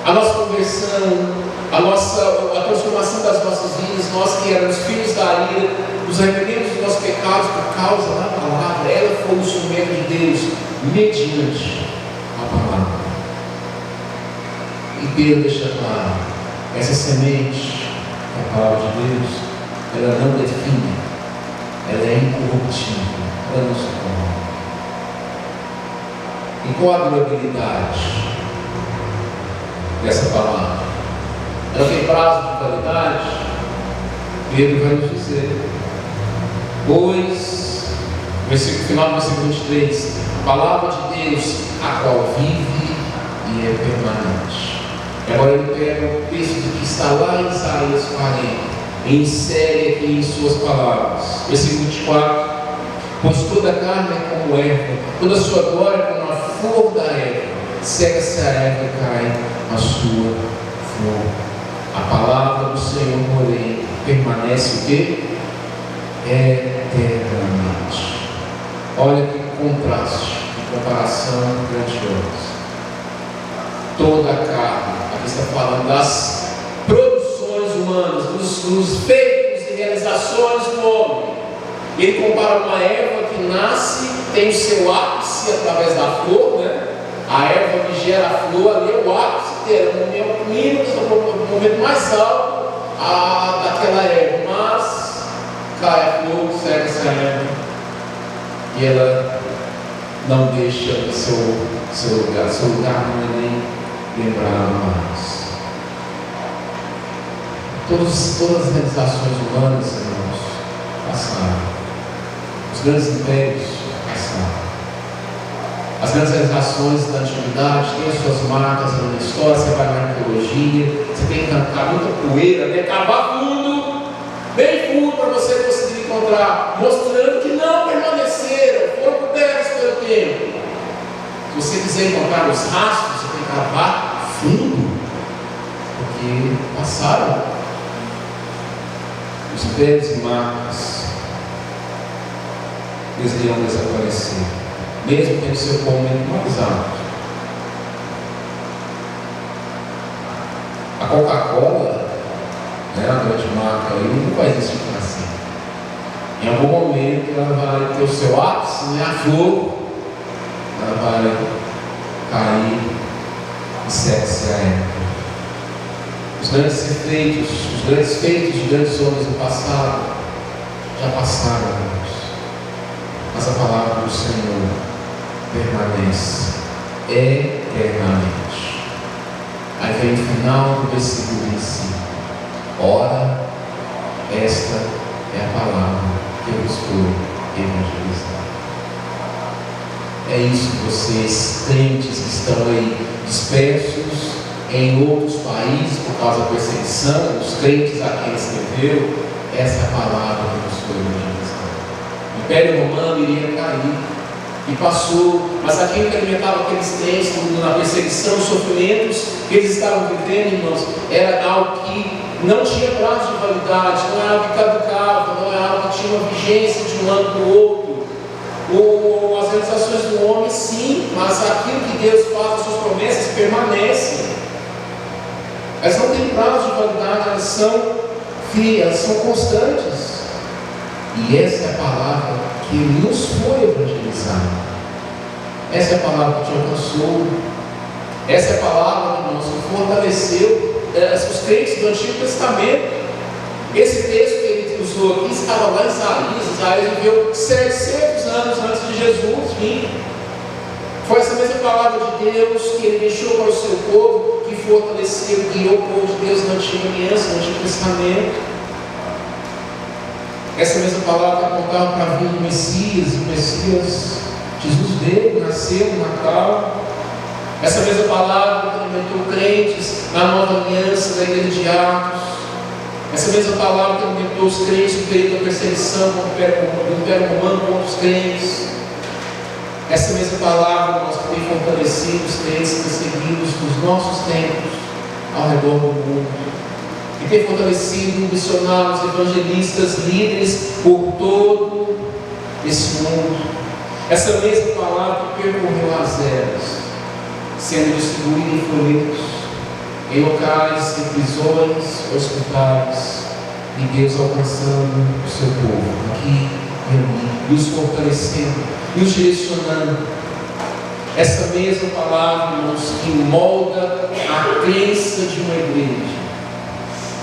A nossa conversão, a transformação das nossas vidas, nós que éramos filhos da ira, nos arrependemos dos nossos pecados, justificados por causa da palavra. Ela foi o instrumento de Deus mediante a palavra. E Pedro deixa claro, essa semente, a palavra de Deus, ela não define, ela é incorruptível, ela não se corrompe. E qual a durabilidade dessa palavra? Ela tem prazo de validade? Pedro vai nos dizer. Pois, final do versículo 23, a palavra de Deus, a qual vive e é permanente. E agora ele pega o texto que está lá em Isaías 40 e insere aqui em suas palavras. Versículo 24: pois toda a carne é como erva, toda a sua glória é como a flor da erva, seca-se a erva e cai a sua flor. A palavra do Senhor, porém, permanece o quê? Eternamente. Olha que contraste, que comparação grandiosa. Toda a carne, aqui está falando das produções humanas, dos feitos e realizações do homem. Ele compara uma erva que nasce, tem o seu ápice através da flor, né? A erva que gera a flor ali é o ápice dela, o momento mais alto daquela erva, mas cai a flor, segue essa erva e ela não deixa o seu lugar não é nem lembrado mais. Todas as realizações humanas, irmãos, passaram. Os grandes impérios passaram. As grandes realizações da antiguidade têm as suas marcas na história. Você vai na arqueologia, você tem que arrancar muita poeira, né? Cavar fundo, bem fundo, para você conseguir encontrar, mostrando que não permaneceram, foram cobertos pelo tempo. Se você quiser encontrar os rastros, você tem que cavar fundo, porque passaram. Os impérios e marcas, eles irão desaparecer, mesmo tendo seu momento mais alto. A Coca-Cola, né, a grande marca aí, não vai existir para sempre. Em algum momento ela vai ter o seu ápice, né, a flor, ela vai cair e seca-se a época. Os grandes feitos de grandes homens do passado já passaram, irmãos. Mas a palavra do Senhor permanece eternamente. Aí vem o final do versículo em si. Ora, esta é a palavra que eu vos fui evangelizar. É isso que vocês, crentes que estão aí dispersos em outros países por causa da perseguição, os crentes a quem escreveu, essa é a palavra que nos foi evangelizar. O Império Romano iria cair, e passou, mas aquilo que alimentava aqueles crentes na perseguição, os sofrimentos que eles estavam vivendo, irmãos, era algo que não tinha prazo de validade, não era algo que caducava, não era algo que tinha uma vigência de um ano para o outro. Ou as realizações do homem, sim, mas aquilo que Deus faz, as suas promessas, permanecem. Elas não têm prazo de validade, elas são frias, elas são constantes. E essa é a palavra que nos foi evangelizada. Essa é a palavra que te alcançou. Essa é a palavra que nos fortaleceu os crentes do Antigo Testamento. Esse texto que ele usou aqui estava lá em Isaías. Isaías viveu 700 anos antes de Jesus vir. Foi essa mesma palavra de Deus que ele deixou para o seu povo, que fortaleceu, guiou o povo de Deus na Antiga Aliança, no Antigo Testamento. Essa mesma palavra apontava para a vinda do Messias, e o Messias, Jesus veio, nasceu no Natal. Essa mesma palavra que alimentou crentes na Nova Aliança, da Igreja de Atos. Essa mesma palavra que alimentou os crentes no período da perseguição do Império Romano contra os crentes. Essa mesma palavra nós que tem fortalecido os crentes perseguidos nos nossos tempos ao redor do mundo. E tem fortalecido missionários, evangelistas, líderes por todo esse mundo. Essa mesma palavra que percorreu as eras, sendo distribuída em folhetos, em locais, em prisões, hospitais, e Deus alcançando o seu povo, aqui reunido nos fortalecendo, nos direcionando. Essa mesma palavra, irmãos, que molda a crença de uma igreja.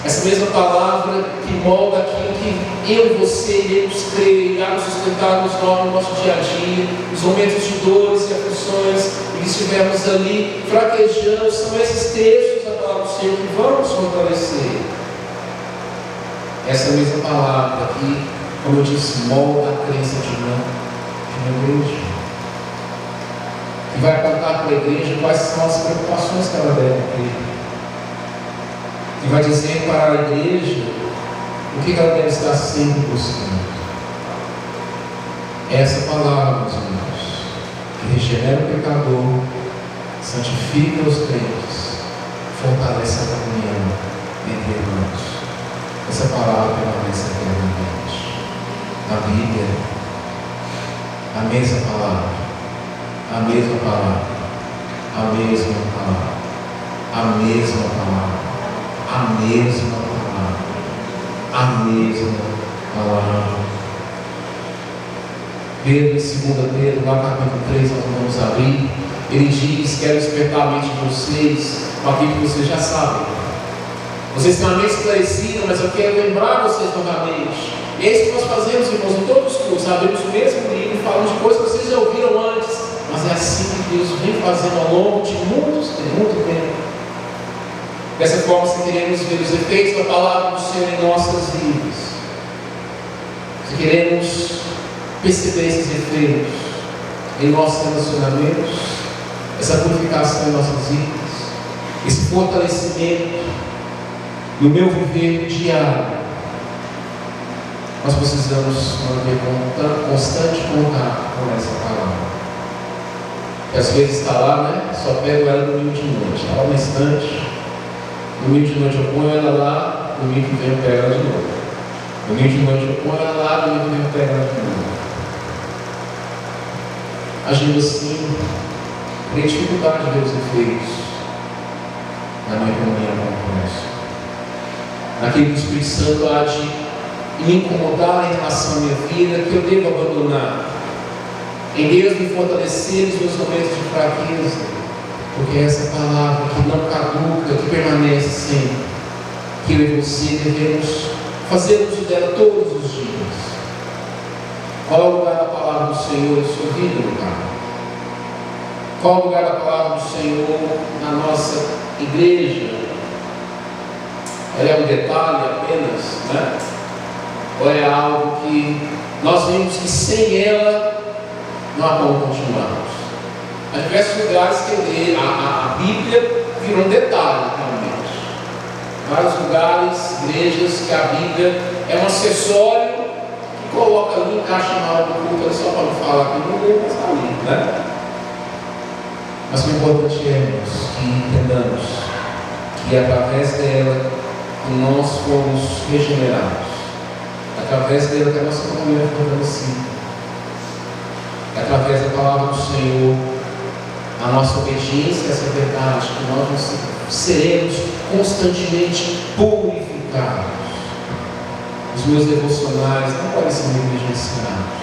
Essa mesma palavra que molda aquilo que eu e você iremos crer, irá nos sustentar no nosso dia a dia, nos momentos de dores e aflições, e que estivermos ali fraquejando. São esses textos da palavra do Senhor que vão nos fortalecer. Essa mesma palavra que, como eu disse, molda a crença de uma igreja. Que vai apontar para a igreja quais são as preocupações que ela deve ter. Que vai dizer para a igreja o que ela deve estar sempre buscando. Essa palavra, meus irmãos, que regenera o pecador, santifica os crentes, fortalece a comunhão entre irmãos. Essa palavra permanece eternamente. A Bíblia, a mesma palavra, a mesma palavra, a mesma palavra, a mesma palavra, a mesma palavra, a mesma palavra. Pedro, em 2 Pedro, lá no capítulo 3, nós vamos abrir, ele diz: quero despertar a mente de vocês com aquilo que vocês já sabem. Vocês têm a mente esclarecida, mas eu quero lembrar vocês novamente. E é isso que nós fazemos, irmãos, em todos os cursos. Abrimos o mesmo livro, falamos de coisas que vocês já ouviram antes, mas é assim que Deus vem fazendo ao longo de muito tempo. Dessa forma, se queremos ver os efeitos da palavra do Senhor em nossas vidas, se queremos perceber esses efeitos em nossos relacionamentos, essa purificação em nossas vidas, esse fortalecimento no meu viver diário, nós precisamos manter constante contato com essa palavra. E às vezes está lá, né? Só pego ela no domingo de noite, está lá na estante. Domingo de noite eu ponho ela lá, domingo que vem eu pego ela de novo. Domingo de noite eu ponho ela lá, domingo que vem eu pego ela de novo. Agindo assim, tem dificuldade de ver os efeitos na minha comunhão com o Cristo. Naquilo que o Espírito Santo há de me incomodar em relação à minha vida, que eu devo abandonar. Em Deus me fortalecer nos meus momentos de fraqueza, porque é essa palavra que não caduca, que permanece sempre, que eu e você devemos fazer uso dela todos os dias. Qual é o lugar da palavra do Senhor em sua vida, meu Pai? Qual é o lugar da palavra do Senhor na nossa igreja? Ela é um detalhe apenas, né? Ou é algo que nós vimos que sem ela não há como continuarmos? Há diversos lugares que a Bíblia virou um detalhe, realmente. Vários lugares, igrejas, que a Bíblia é um acessório que coloca ali, encaixa na hora do culto, só para não falar que ninguém está ali, né? Mas o importante é, irmãos, que entendamos que através dela nós fomos regenerados. Através dela que a nossa comunhão é fortalecida. Através da palavra do Senhor, a nossa obediência a essa verdade, que nós seremos constantemente purificados. Os meus devocionais não podem ser negligenciados.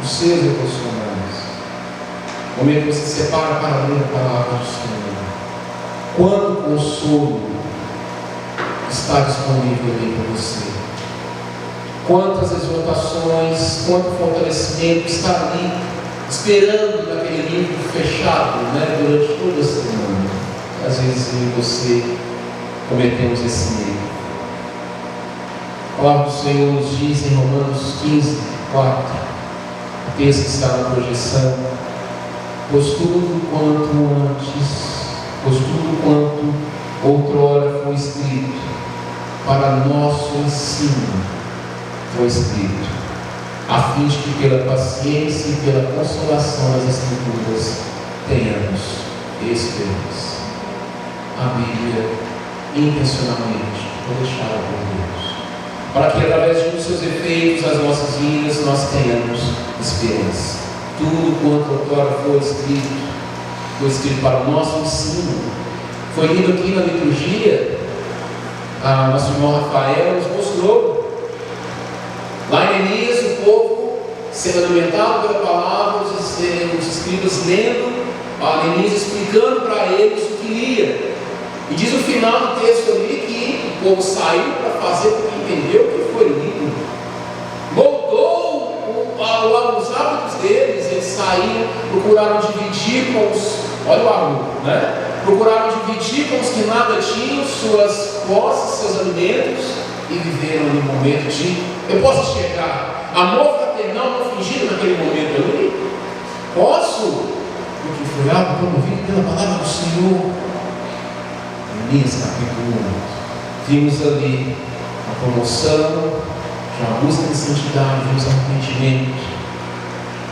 Os seus devocionais. O momento que você separa para ler a palavra do Senhor. Quanto consolo está disponível ali para você? Quantas exortações, quanto fortalecimento está ali, esperando naquele livro fechado, né, durante toda a semana. Às vezes eu e você cometemos esse erro. A palavra do Senhor nos diz em Romanos 15, 4, o texto que está na projeção: pois tudo quanto outrora foi escrito para nosso ensino, foi escrito, a fim de que pela paciência e pela consolação das Escrituras tenhamos esperança. A Bíblia, intencionalmente, foi deixada por Deus, para que através de um dos seus efeitos, as nossas vidas, nós tenhamos esperança. Tudo quanto outrora foi escrito para o nosso ensino. Foi lido aqui na liturgia, a nosso irmão Rafael nos mostrou. Lá em Elias, o povo sendo alimentado pela palavra, os escribas lendo, Neemias explicando para eles o que lia. E diz o final do texto ali que o povo saiu para fazer porque entendeu o que foi lido. Moldou os hábitos deles, eles saíram, procuraram dividir com os, olha o amor, né? Procuraram dividir com os que nada tinham suas posses, seus alimentos, e viveram no momento de, eu posso enxergar amor fraternal não fingido naquele momento ali? Posso? Porque foi algo promovido pela palavra do Senhor. Neemias capítulo 1, vimos ali a promoção, a busca de santidade, vimos arrependimento,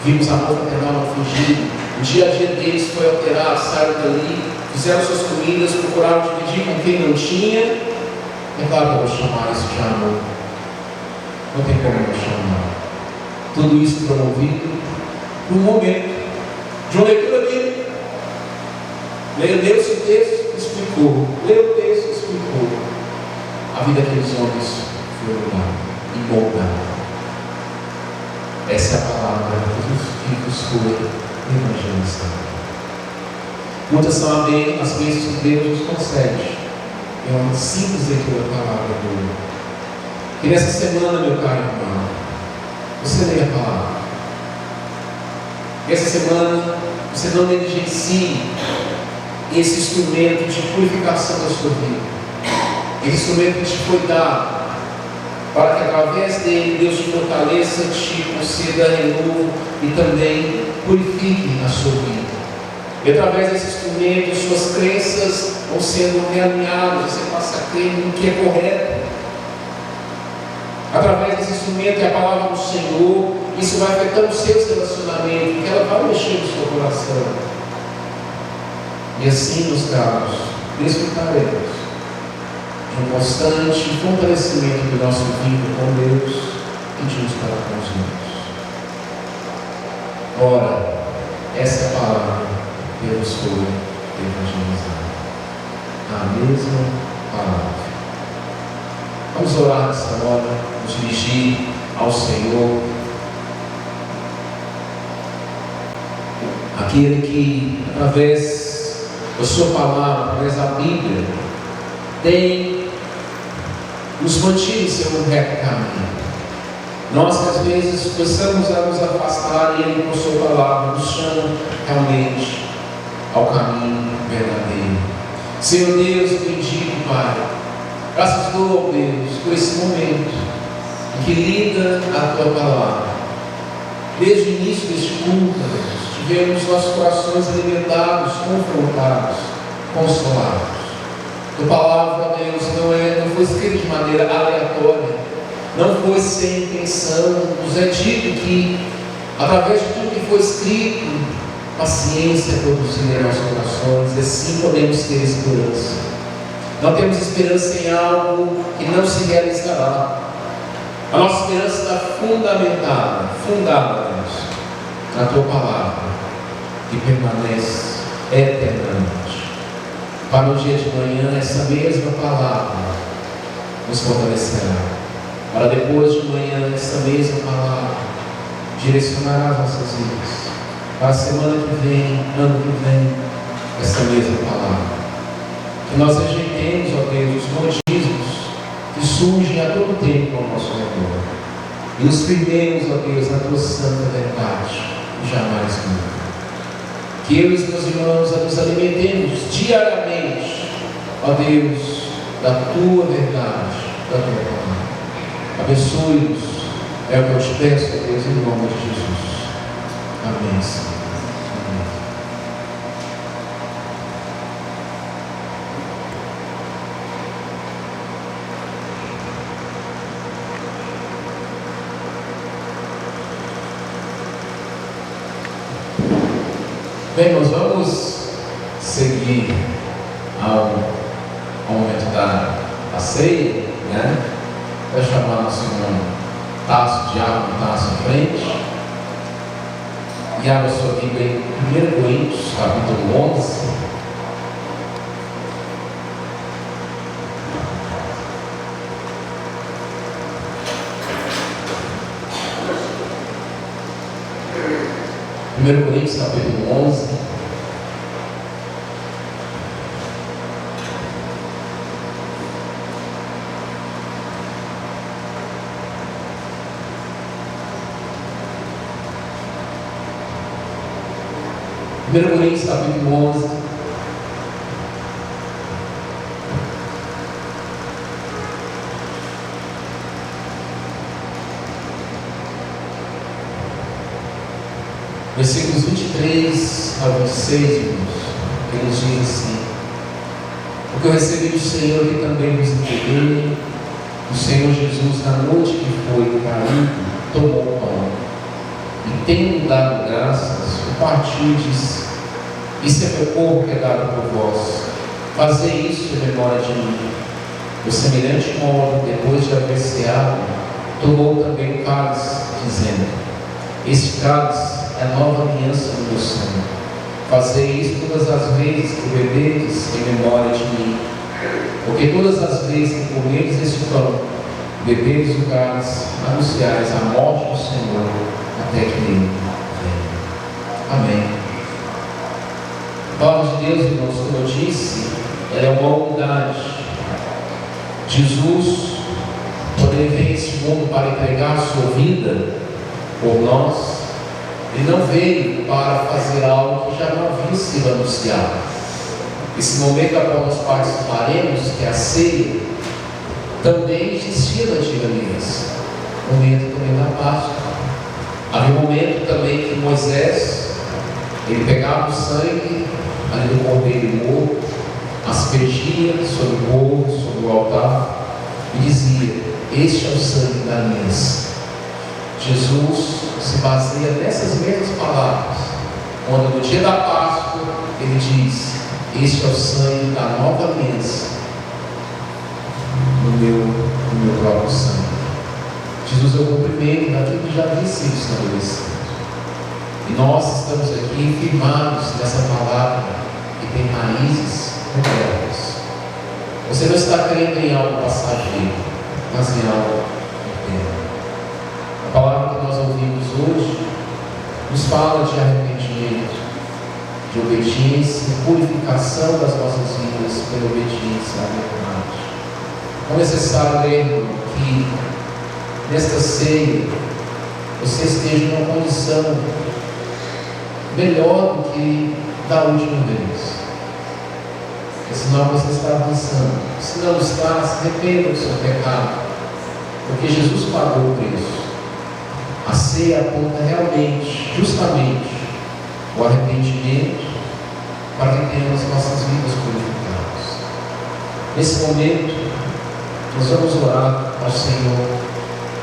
vimos amor fraternal não fingido. O dia a dia deles foi alterado, saíram dali, fizeram suas comidas, procuraram dividir com quem não tinha. É claro que eu vou chamar isso de amor. Não tem como eu chamar. Tudo isso promovido no momento de uma leitura bíblica. Leu-se o texto, explicou. Leu o texto, explicou. A vida daqueles homens foi mudada e moldada. Essa é a palavra que os filhos foram evangelizados. Muitas são as bênçãos que Deus nos concede. É uma simples leitura da palavra do Deus. Que nessa semana, meu caro irmão, você leia a palavra. Que essa semana você não negligencie esse instrumento de purificação da sua vida. Esse instrumento que te foi dado para que através dele Deus te fortaleça, te conceda renovo e também purifique a sua vida. E através desse instrumento, suas crenças vão sendo realinhadas, você passa a crer no que é correto. Através desse instrumento, que é a palavra do Senhor, isso vai afetando os seus relacionamentos, porque ela vai mexer no seu coração. E assim, meus caros, desfrutaremos de um constante fortalecimento do nosso vínculo com Deus e de uns para com os outros. Ora, essa é a palavra que Deus foi evangelizar. A mesma palavra. Vamos orar nessa hora, nos dirigir ao Senhor. Aquele que, através da sua palavra, através da Bíblia, tem nos mantido em seu reto caminho. Nós que às vezes começamos a nos afastar e Ele com sua palavra nos chama realmente ao caminho verdadeiro. Senhor Deus, eu bendigo, Pai. Graças dou, Deus, por esse momento em que lida a Tua palavra. Desde o início deste culto, Deus, tivemos nossos corações alimentados, confrontados, consolados. Tua palavra, Deus, não foi escrita de maneira aleatória, não foi sem intenção. Nos é dito que, através de tudo que foi escrito, paciência produzida em nossos corações, e assim podemos ter esperança. Não temos esperança em algo que não se realizará. A nossa esperança está fundada, Deus, na Tua palavra, que permanece eternamente. Para o dia de manhã, essa mesma palavra nos fortalecerá. Para depois de manhã, essa mesma palavra direcionará as nossas vidas. Para a semana que vem, ano que vem, essa mesma palavra. Que nós rejeitemos, ó Deus, os modismos que surgem a todo tempo ao nosso redor. E nos firmemos, ó Deus, na Tua santa verdade, e jamais nunca. Que eu e os meus irmãos nos alimentemos diariamente, ó Deus, da Tua verdade, da Tua palavra. Abençoe-nos, é o que eu te peço, ó Deus, em nome de Jesus. Amém, Senhor. Amém. Bem, nós vamos seguir ao momento da ceia, né? Vai chamar nosso irmão Tasso, diácono Tasso à frente. E abra sua Bíblia em 1 Coríntios, capítulo 11. 1 Coríntios capítulo 11. Coríntios capítulo 11, versículos 23 a 26, irmãos, que nos diz assim: o que eu recebi do Senhor que também vos entreguei, o Senhor Jesus, na noite que foi traído, tomou o pão, e tendo dado graças, o partiu e disse: isso é meu corpo que é dado por vós, fazei isso em memória de mim. Do semelhante modo, depois de haver ceado, tomou também o cálice, dizendo: este cálice é a nova aliança no meu sangue. Fazei isso todas as vezes que bebedes em memória de mim. Porque todas as vezes que comedes este pão, bebedes o cálice, anunciais a morte do Senhor até que ele venha. Amém. A palavra de Deus, irmãos, como eu disse, ela é uma unidade. Jesus, quando ele veio a esse mundo para entregar a sua vida por nós, ele não veio para fazer algo que já não havia sido anunciado. Esse momento a qual nós participaremos, que é a ceia, também existia na antiga aliança. Momento também da Páscoa. Havia um momento também que Moisés, ele pegava o sangue ali do cordeiro morto, aspergia sobre o povo, sobre o altar, e dizia: este é o sangue da aliança. Jesus se baseia nessas mesmas palavras, quando no dia da Páscoa ele diz: este é o sangue da nova aliança, no meu próprio sangue. Jesus é o cumprimento daquilo que já havia sido estabelecido. E nós estamos aqui firmados nessa palavra que tem raízes eternas. Você não está crendo em algo passageiro, mas em algo eterno. A palavra que nós ouvimos hoje nos fala de arrependimento, de obediência, purificação das nossas vidas pela obediência à verdade. É necessário, ler que nesta ceia você esteja numa condição melhor do que da última vez. Porque senão você está avançando. Se não está, se arrependa do seu pecado, porque Jesus pagou o preço. A ceia aponta realmente, justamente, o arrependimento para que tenhamos nossas vidas purificadas. Nesse momento, nós vamos orar ao Senhor,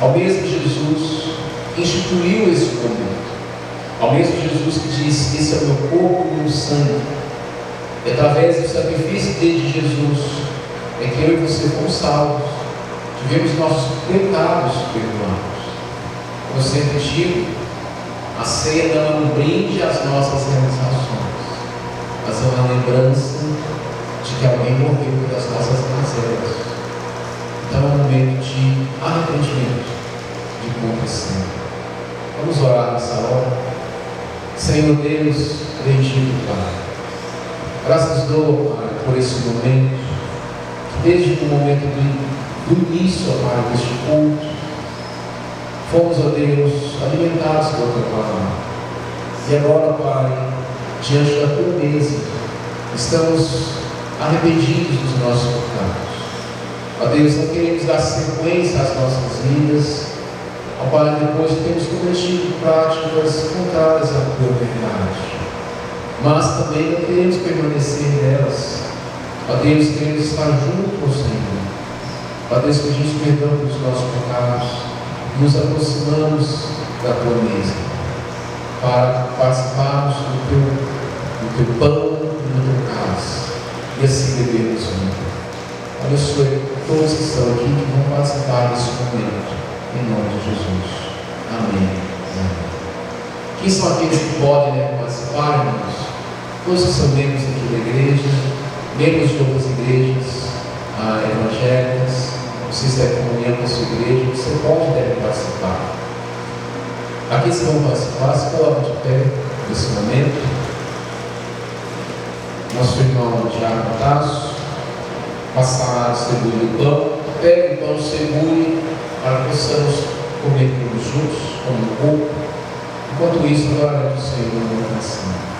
ao mesmo Jesus que instituiu esse momento, ao mesmo Jesus que disse: esse é o meu corpo e o meu sangue. E através do sacrifício de Jesus é que eu e você fomos salvos, tivemos nossos pecados perdoados. Como eu sempre digo, a ceia não é um brinde às nossas realizações, mas é uma lembrança de que alguém morreu pelas nossas mazelas. Então é um momento de arrependimento, de confissão. Vamos orar nessa hora. Senhor Deus, bendito Pai, graças dou, Pai, por esse momento, que desde o momento do início, Pai, deste culto, fomos, ó Deus, alimentados pela Tua palavra. E agora, Pai, diante da Tua mesa, estamos arrependidos dos nossos pecados. Ó Deus, não queremos dar sequência às nossas vidas, ó Pai, depois de termos cometido práticas contrárias à Tua verdade. Mas também não queremos permanecer nelas. Ó Deus, queremos estar junto com o Senhor. Ó Deus, pedimos perdão pelos nossos pecados, nos aproximamos da Tua mesa para participarmos do Teu pão e do Teu cálice, e assim bebermos juntos. Abençoe todos que estão aqui, que vão participar desse momento, em nome de Jesus. Amém. Amém. Quem são aqueles que podem participar, irmãos? Todos que são membros aqui da igreja, membros de outras igrejas evangélicas, você está em comunhão com a sua igreja, você pode e deve participar. Aqueles que vão participar, se coloquem de pé. nesse momento. Nosso irmão Tiago Tasso passará a distribuir o pão. Pegue o pão, segure, para que possamos comer todos juntos, como um corpo. Enquanto isso, adoraremos o Senhor na oração.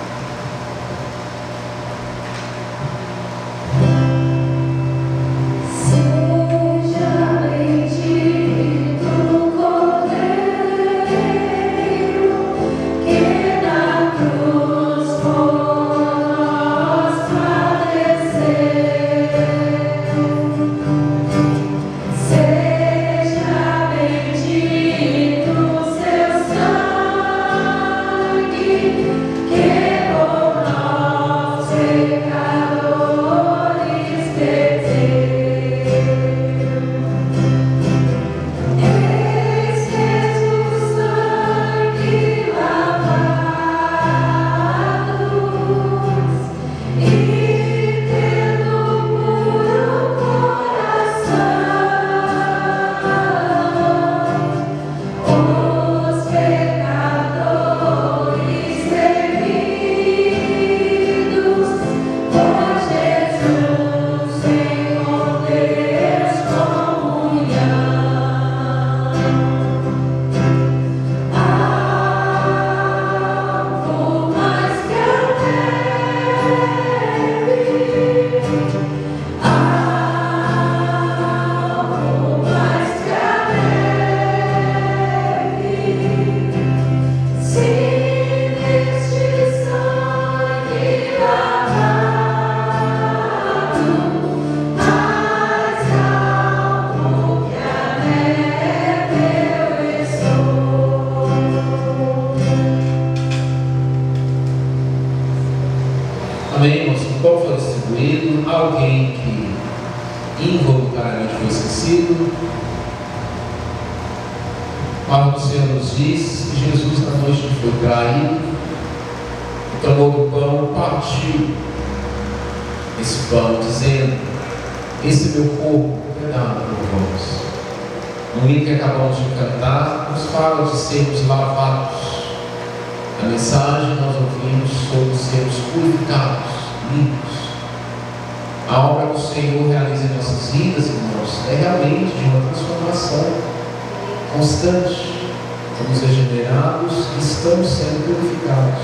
Amém, irmãos? O pão foi distribuído. Alguém que involuntariamente foi esquecido. A palavra do Senhor nos diz que Jesus, na noite que foi traído, tomou do pão, partiu esse pão, dizendo: esse meu corpo é dado por vós. No hino que acabamos de cantar, nos fala de sermos lavados. A mensagem nós ouvimos sobre sermos purificados, limpos. A obra do Senhor realiza em nossas vidas, irmãos, é realmente de uma transformação constante. Somos regenerados e estamos sendo purificados.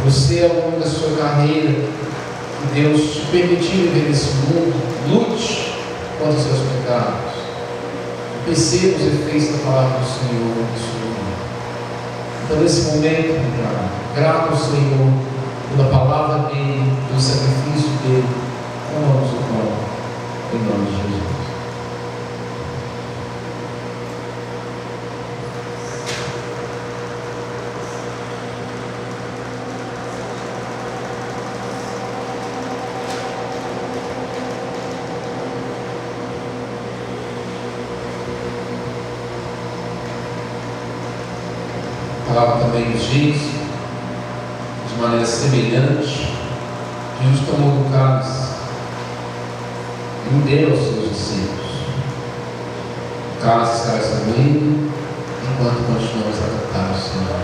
Você, ao longo da sua carreira, que Deus te permitiu viver nesse mundo, lute contra os seus pecados. Perceba os efeitos da palavra do Senhor na sua vida. Então, nesse momento, grato ao Senhor pela palavra dele, pelo sacrifício dele, comamos o pão, em nome de Jesus. A palavra também nos diz, de maneira semelhante, Jesus tomou do cálice e o deu aos seus discípulos. O cálice está distribuído enquanto continuamos a cantar o Senhor.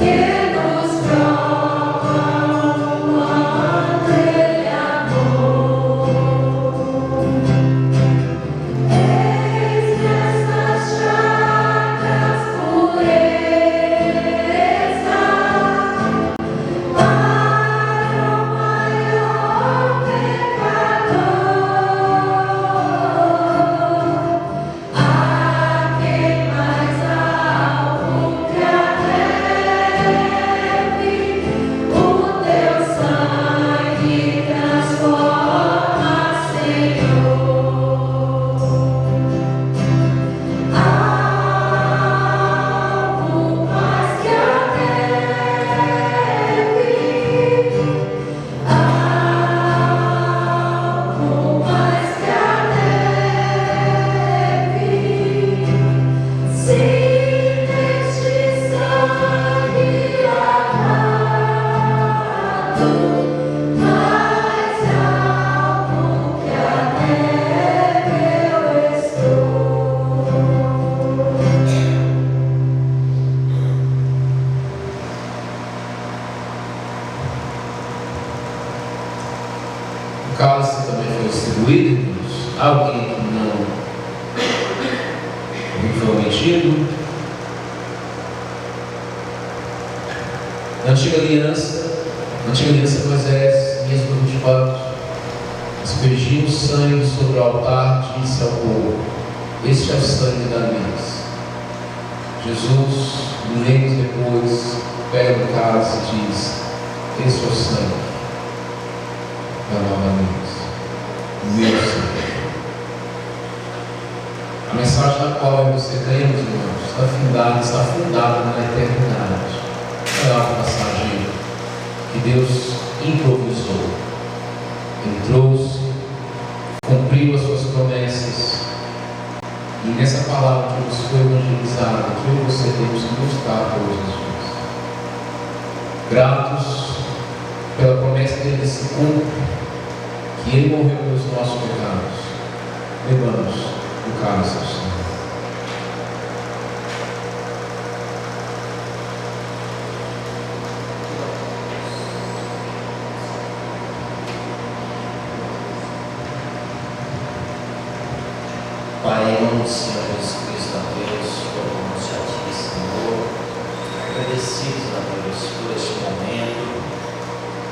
Que nos O cálice também foi distribuído, irmãos. Alguém que não foi omitido. Na antiga aliança Moisés, em Êxodo 24, aspergiu o sangue sobre o altar, disse ao povo: este é o sangue da aliança. Jesus, milênios depois, pega o cálice e diz: este é o sangue da nova aliança, o meu sangue. A mensagem da qual eu e você cremos, irmãos, está fundada na eternidade. Não é uma passagem que Deus improvisou. Ele trouxe, cumpriu as suas promessas, e nessa palavra que nos foi evangelizada, que eu e você temos que buscar todos os dias. Gratos pela promessa dele se cumpre, que ele morreu pelos nossos pecados. Bebamos o cálice do Senhor. Pai, em nome do Senhor Jesus Cristo, a Deus, colocamos a Ti, Senhor, agradecidos a Deus por este momento,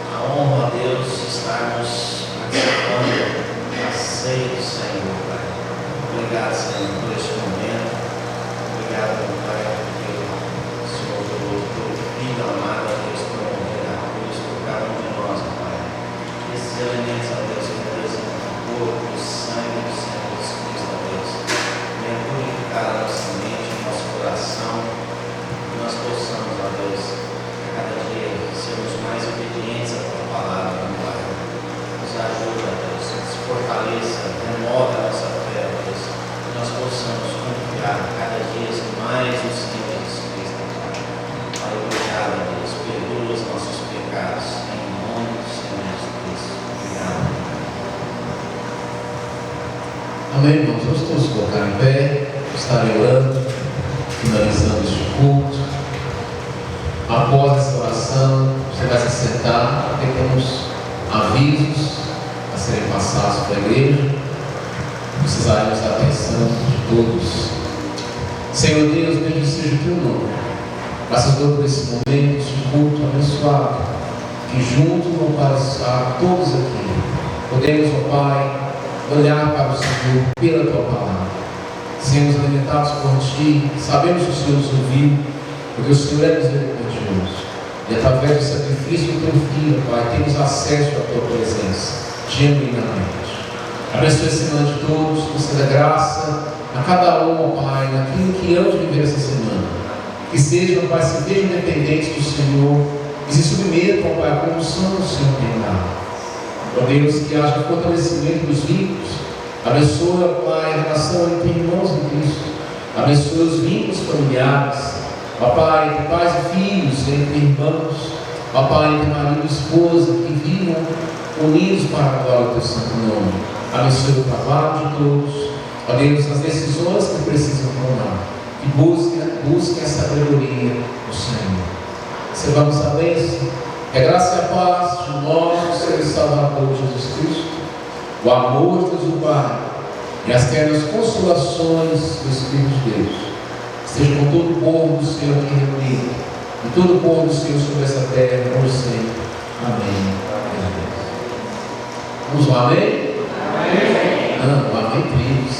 a honra a Deus de estarmos participando da ceia do Senhor, Pai. Obrigado, Senhor, por este momento. Obrigado, meu Pai, porque o Senhor pelo teu Filho amado, a Deus, por morrer na cruz por cada um de nós, Pai. Esses elementos, a Deus, que representam o corpo, o sangue do Senhor Jesus Cristo, a Deus, venha purificar a nossa mente, o nosso coração, que nós possamos, ó Deus, a cada dia sermos mais obedientes à Tua palavra, meu Pai. Nos ajuda, Deus, nos fortaleça, renova a nossa fé, ó Deus, que nós possamos confiar cada dia mais no Senhor Jesus Cristo, Pai. Pai, obrigado, Deus, perdoa os nossos pecados, em nome do Senhor Jesus Cristo. Obrigado. Amém, irmãos? Vamos todos colocar em pé, estarem orando, finalizando este culto. Após essa oração, você vai se sentar, porque temos avisos a serem passados para a igreja. Precisaremos da atenção de todos. Senhor Deus, bendito seja o Teu nome. Graças a Deus por esse momento de culto abençoado, que juntos, ó Pai, estar todos aqui. Podemos, ó Pai, olhar para o Senhor pela Tua palavra. Sermos alimentados por Ti, sabemos que o Senhor nos ouviu, porque o Senhor é misericordioso. E através do sacrifício do Teu Filho, Pai, temos acesso à Tua presença, genuinamente. Abençoe a semana de todos, conceda graça a cada um, ó Pai, naquilo que hão de viver essa semana. Que sejam, Pai, se vejam independentes do Senhor e se submetam, ó Pai, à condução do Senhor tem dado. Ó Deus, que haja fortalecimento dos vínculos. Abençoa, ó Pai, a relação entre irmãos em Cristo. Abençoa os vínculos familiares. Ó Pai, entre pais e filhos, entre irmãos. Ó Pai, entre marido e esposa, que vivam unidos para a glória do Teu santo nome. Abençoe o trabalho de todos. Ó Deus, as decisões que precisam tomar. Que busquem a sabedoria do Senhor. Recebamos a bênção. É graça e a paz de nosso Senhor e Salvador Jesus Cristo, o amor de Deus o Pai e as ternas consolações do Espírito de Deus esteja com todo o povo do Senhor aqui reunido e todo o povo do Senhor sobre essa terra, por sempre. Amém. Vamos lá, amém? Amém. Não, amém, queridos.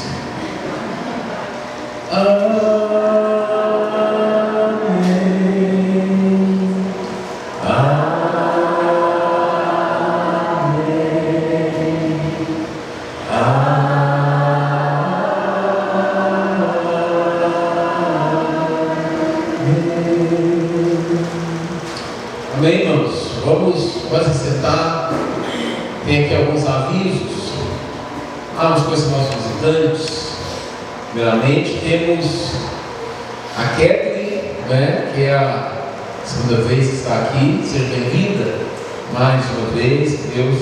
Amém, irmãos? Vamos sentar. Tem aqui alguns avisos. Vamos com os nossos visitantes. Primeiramente, temos a Kathleen, né, que é a segunda vez que está aqui. Seja bem-vinda. mais uma vez, que Deus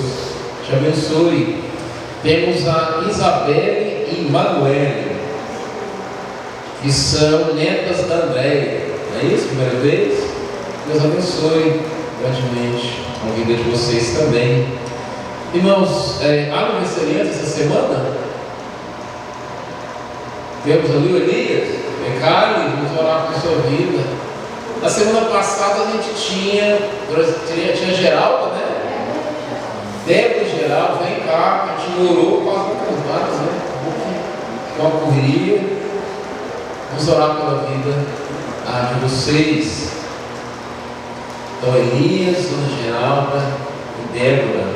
te abençoe. Temos a Isabelle e Manuele, que são netas da Andréia. Não é isso? Primeira vez? Deus abençoe grandemente a vida de vocês também. Irmãos, há aniversariante essa semana? Temos ali o Elias, Carlos, vamos orar por sua vida. Na semana passada a gente tinha Geralda, né? Débora e Geraldo, vem cá, a gente orou quase cantadas, né? Uma correria. Vamos orar pela vida de vocês. Então, Elias, Dona Geralda e Débora.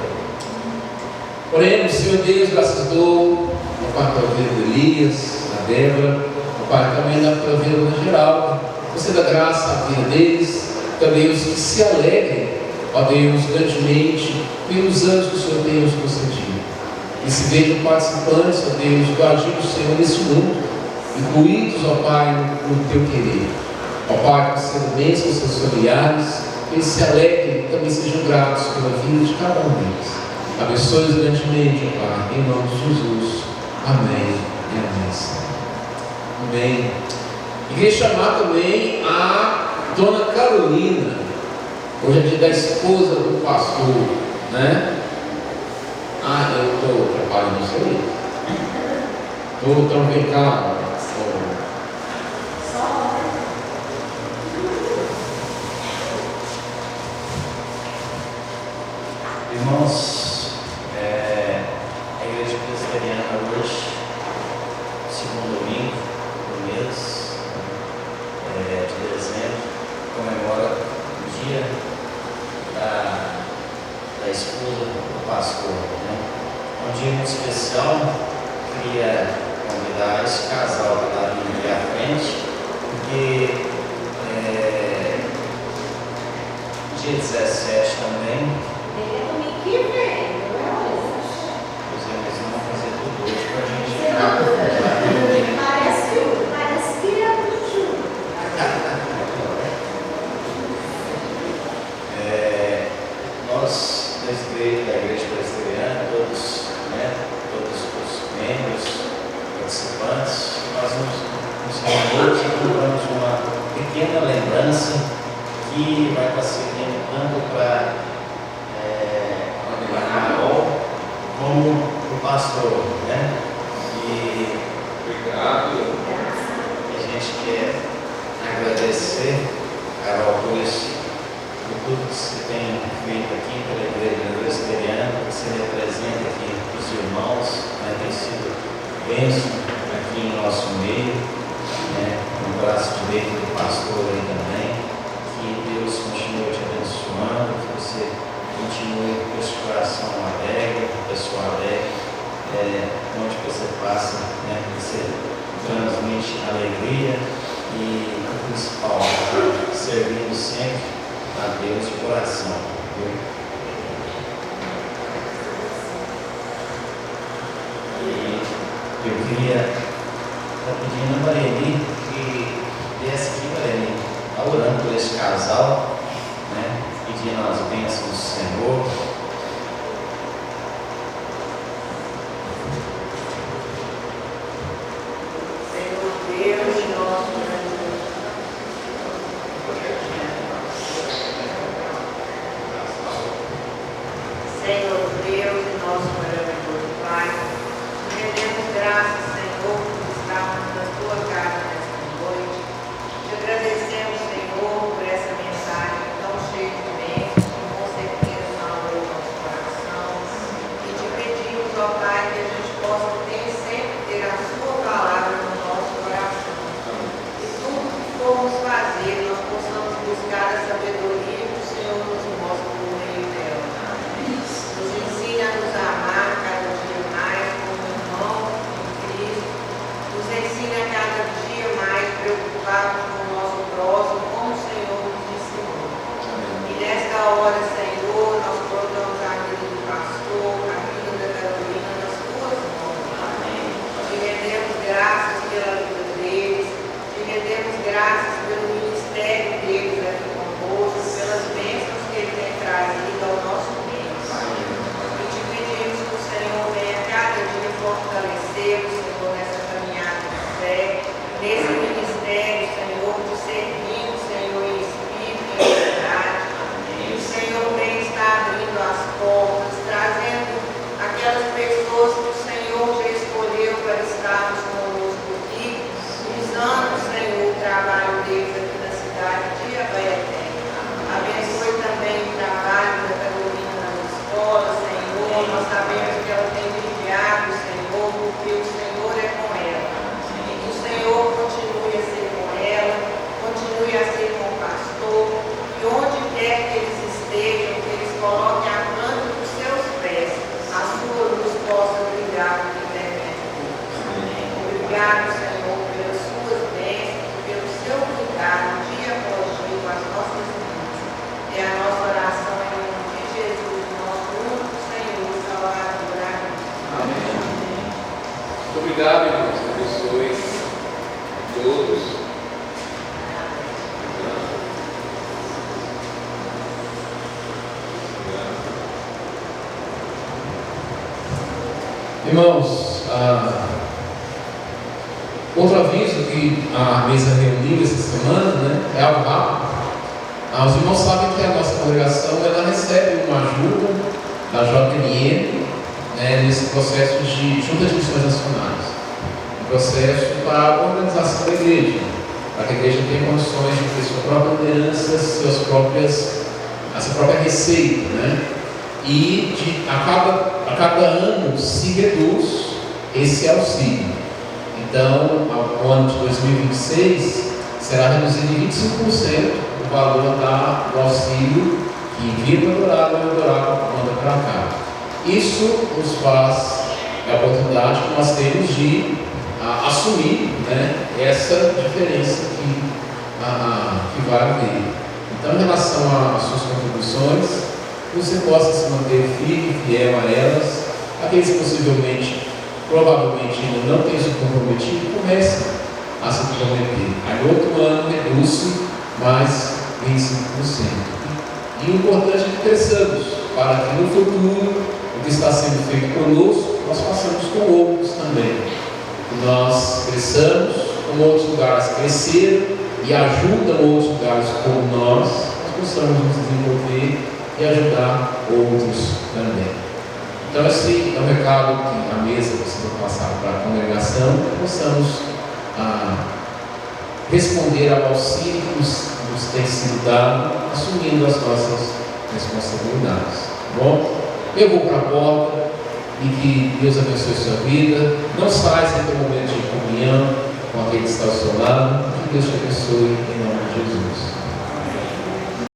Oremos, Senhor Deus, graças dou, ao Pai pela vida de Elias, da Débora, ao Pai também dá pela vida da Dona Geralda. Você dá graça à vida deles, também os que se alegrem, ó Deus, grandemente, pelos anos que o Senhor tem nos concedido. E se vejam participantes, ó Deus, do agir do Senhor nesse mundo, incluídos, ó Pai, no teu querer. Ó Pai, conceda bênção aos seus familiares, que eles se alegrem e também sejam gratos pela vida de cada um deles. Abençoe-os grandemente, ó Pai, em nome de Jesus. Amém e amém, Senhor. Amém. E queria chamar também a Dona Carolina. Hoje é dia da esposa do pastor, né? Eu estou preparando isso aí. Então vem cá. Irmãos, a Igreja Presbiteriana hoje, segundo domingo do mês de dezembro, comemora o dia da esposa do pastor, né? Um dia muito especial. Queria convidar esse casal que está ali à frente, porque dia 17 também. Eles vão fazer tudo hoje para a gente. Parece que é muito. Nós, da Igreja Presbiteriana, todos os membros, participantes, nós nos reunimos e compramos uma pequena lembrança que vai estar servindo tanto para Carol como o pastor, né? E obrigado. A gente quer agradecer, Carol, por tudo que você tem feito aqui pela Igreja Presbiteriana, que você representa aqui os irmãos, né? Tem sido bênção aqui em nosso meio, né? No braço direito do pastor aí também. Que Deus continue te abençoando, que você continue com esse coração alegre, pessoa alegre, onde você passa, né, que você transmite alegria e o principal, servindo sempre a Deus de coração. Viu? E eu queria estar pedindo a Mareli que desse aqui, Mareli, está orando por esse casal, né? Pedindo as bênçãos do Senhor. Senhor Deus, nosso Senhor Deus e nosso maravilhoso Pai, rendemos graças, Senhor, por estarmos na tua casa nesta noite. Te agradecemos, Senhor, por essa mensagem tão cheia de bênçãos, que com certeza falou o nosso coração. E te pedimos, ó Pai, que a gente possa sempre ter a sua palavra no nosso coração. E tudo que formos fazer, nós possamos buscar a sabedoria que o Senhor nos mostra por meio dela. Nos ensina a nos amar cada dia mais como irmão em Obrigado, irmãos. Abençoe todos. Irmãos, outro aviso que a mesa reuniu essa semana, né, é algo rápido. Os irmãos sabem que a nossa congregação ela recebe uma ajuda da JMN, né, nesse processo de Junta de Missões Nacionais, um processo para a organização da igreja, para que a igreja tenha condições de ter sua própria liderança, a sua própria receita, né? E a cada ano se reduz esse auxílio. Então, no ano de 2026 será reduzido em 25% o valor do auxílio que envia para o Eldorado e o Eldorado manda para cá. Isso nos faz a oportunidade que nós temos de assumir, né, essa diferença que vai haver. Então, em relação às suas contribuições, você possa se manter firme, fiel a elas. Aqueles que provavelmente ainda não têm se comprometido, comece a se comprometer. Aí no outro ano reduz-se mais 25%. E o importante é que cresçamos, para que no futuro o que está sendo feito conosco, nós façamos com outros também. Que nós cresçamos, como outros lugares cresceram e ajudam outros lugares como nós possamos nos desenvolver e ajudar outros também. Então esse é o recado que a mesa precisa passar para a congregação, que possamos responder ao auxílio que nos tem sido dado, assumindo as nossas responsabilidades. Tá bom? Eu vou para a porta e que Deus abençoe a sua vida. Não saia sem ter um momento de comunhão com aquele que está ao seu lado. Que Deus te abençoe em nome de Jesus.